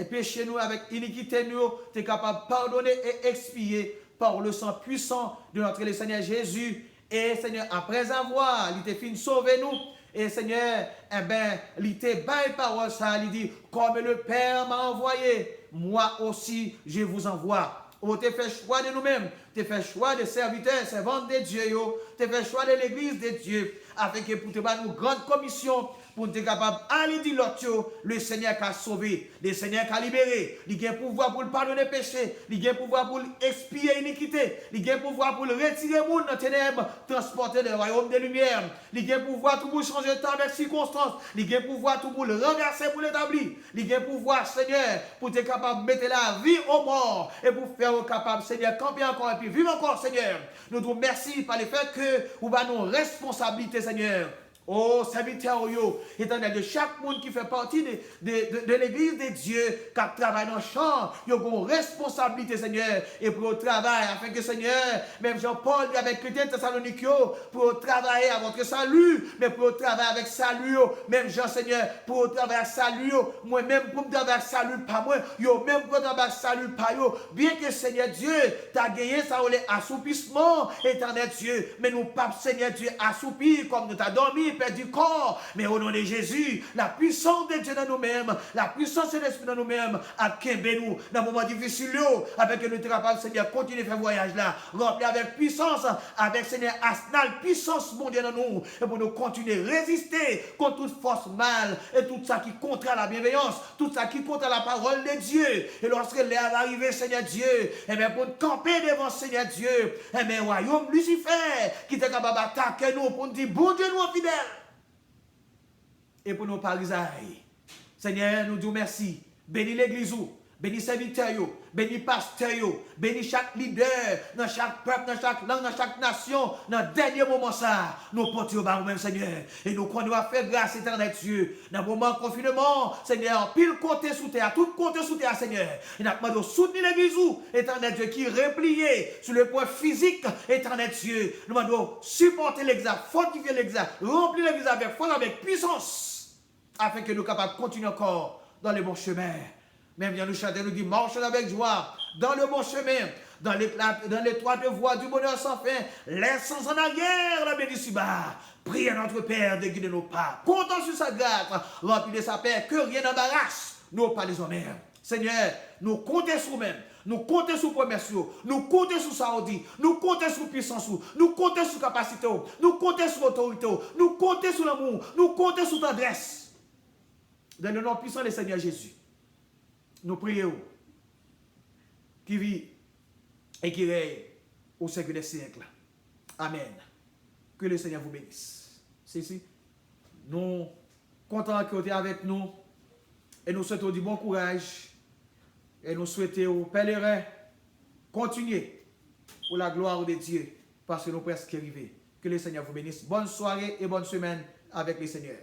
pécher nous avec iniquité, nous sommes capables de pardonner et expier par le sang puissant de notre Seigneur Jésus. Et Seigneur, après avoir, il t'a fini sauver nous. Et Seigneur, eh ben, il t'a baillé parole ça, il dit, comme le Père m'a envoyé, moi aussi je vous envoie. Oh, tu fait choix de nous-mêmes, tu fait choix de serviteurs, servantes de Dieu, tu fait choix de l'église de Dieu, afin que pour te faire une grande commission, pour être capable d'aller dire l'autre, le Seigneur qui a sauvé, le Seigneur qui a libéré, il a le pouvoir pour pardonner péché, il a le pouvoir pour expier l'iniquité, il a le pouvoir pour retirer le monde dans les ténèbres, transporter le royaume des lumières, il a le pouvoir tout pour changer de temps avec circonstances, il a le pouvoir tout pour le renverser, pour l'établir, il a le pouvoir, Seigneur, pour être capable de mettre la vie au mort et pour faire capable, Seigneur, camper encore et puis vivre encore, Seigneur. Nous te remercions par le fait que vous avez nos responsabilités, Seigneur. Oh, serviteur, étant donné de chaque monde qui fait partie de l'église de Dieu, qui travaille dans le champ, il y a une responsabilité, Seigneur, et pour le travail, afin que, Seigneur, même Jean-Paul dit avec Chrétien Thessalonique, pour travailler à votre salut, mais pour le travail avec salut, même Jean, Seigneur, pour le travail avec salut, moi-même, pour le travail avec salut, pas moi, même pour le travail avec salut, pas yo, bien que, Seigneur Dieu, tu as gagné ça, assoupissement, éternel Dieu, mais nous, pas, Seigneur Dieu, assoupir comme nous t'as dormi, Père du corps, mais au nom de Jésus, la puissance de Dieu dans nous-mêmes, la puissance de l'Esprit dans nous-mêmes, à Kembe nous, dans un moment difficile, avec que nous sommes capables, Seigneur, continuer à faire voyage là, remplir avec puissance, avec Seigneur, arsenal, puissance mondiale dans nous, et pour nous continuer à résister contre toute force mal, et tout ça qui contre la bienveillance, tout ça qui contre la parole de Dieu, et lorsque l'heure va arriver, Seigneur Dieu, et bien pour nous camper devant Seigneur Dieu, et bien royaume Lucifer, qui est capable d'attaquer nous, pour nous dire, bon Dieu, nous fidèles. Et pour nos parisailles. Seigneur, nous disons merci. Bénis l'église, bénis serviteurs, bénis pasteurs, bénis chaque leader, dans chaque peuple, dans chaque langue, dans chaque nation, dans le dernier moment ça, nous portons au nous-mêmes, Seigneur. Et nous croyons à faire grâce, éternel Dieu. Dans le moment de confinement, Seigneur, pile côté sous terre, tout côté sous terre, Seigneur. Et nous demandons de soutenir l'église, éternel Dieu, qui est replié sur le point physique, éternel Dieu. Nous demandons de supporter l'église, fortifier l'église, remplir l'église avec force, avec puissance, afin que nous soyons capables de continuer encore dans le bon chemin. Même bien nous chantons, nous dit, marchons avec joie dans le bon chemin, dans l'étroite voie du bonheur sans fin, laissons en arrière la bénédiction bas. Prie à notre Père de guider nos pas. Comptons sur sa grâce, rempli de sa paix, que rien n'embarrasse nos pas les hommes. Seigneur, nous comptons sur nous-mêmes. Nous comptons sur promesses, nous comptons sur Saoudi, nous comptons sur puissance, nous comptons sur capacité, nous comptons sur autorité, nous comptons sur l'amour, nous comptons sur tendresse. Dans le nom puissant du Seigneur Jésus, nous prions qui vit et qui règne au siècle des siècles. Amen. Que le Seigneur vous bénisse. C'est nous comptons que vous êtes avec nous et nous souhaitons du bon courage et nous souhaitons aux pèlerins continuer pour la gloire de Dieu parce que nous sommes presque arrivés. Que le Seigneur vous bénisse. Bonne soirée et bonne semaine avec le Seigneur.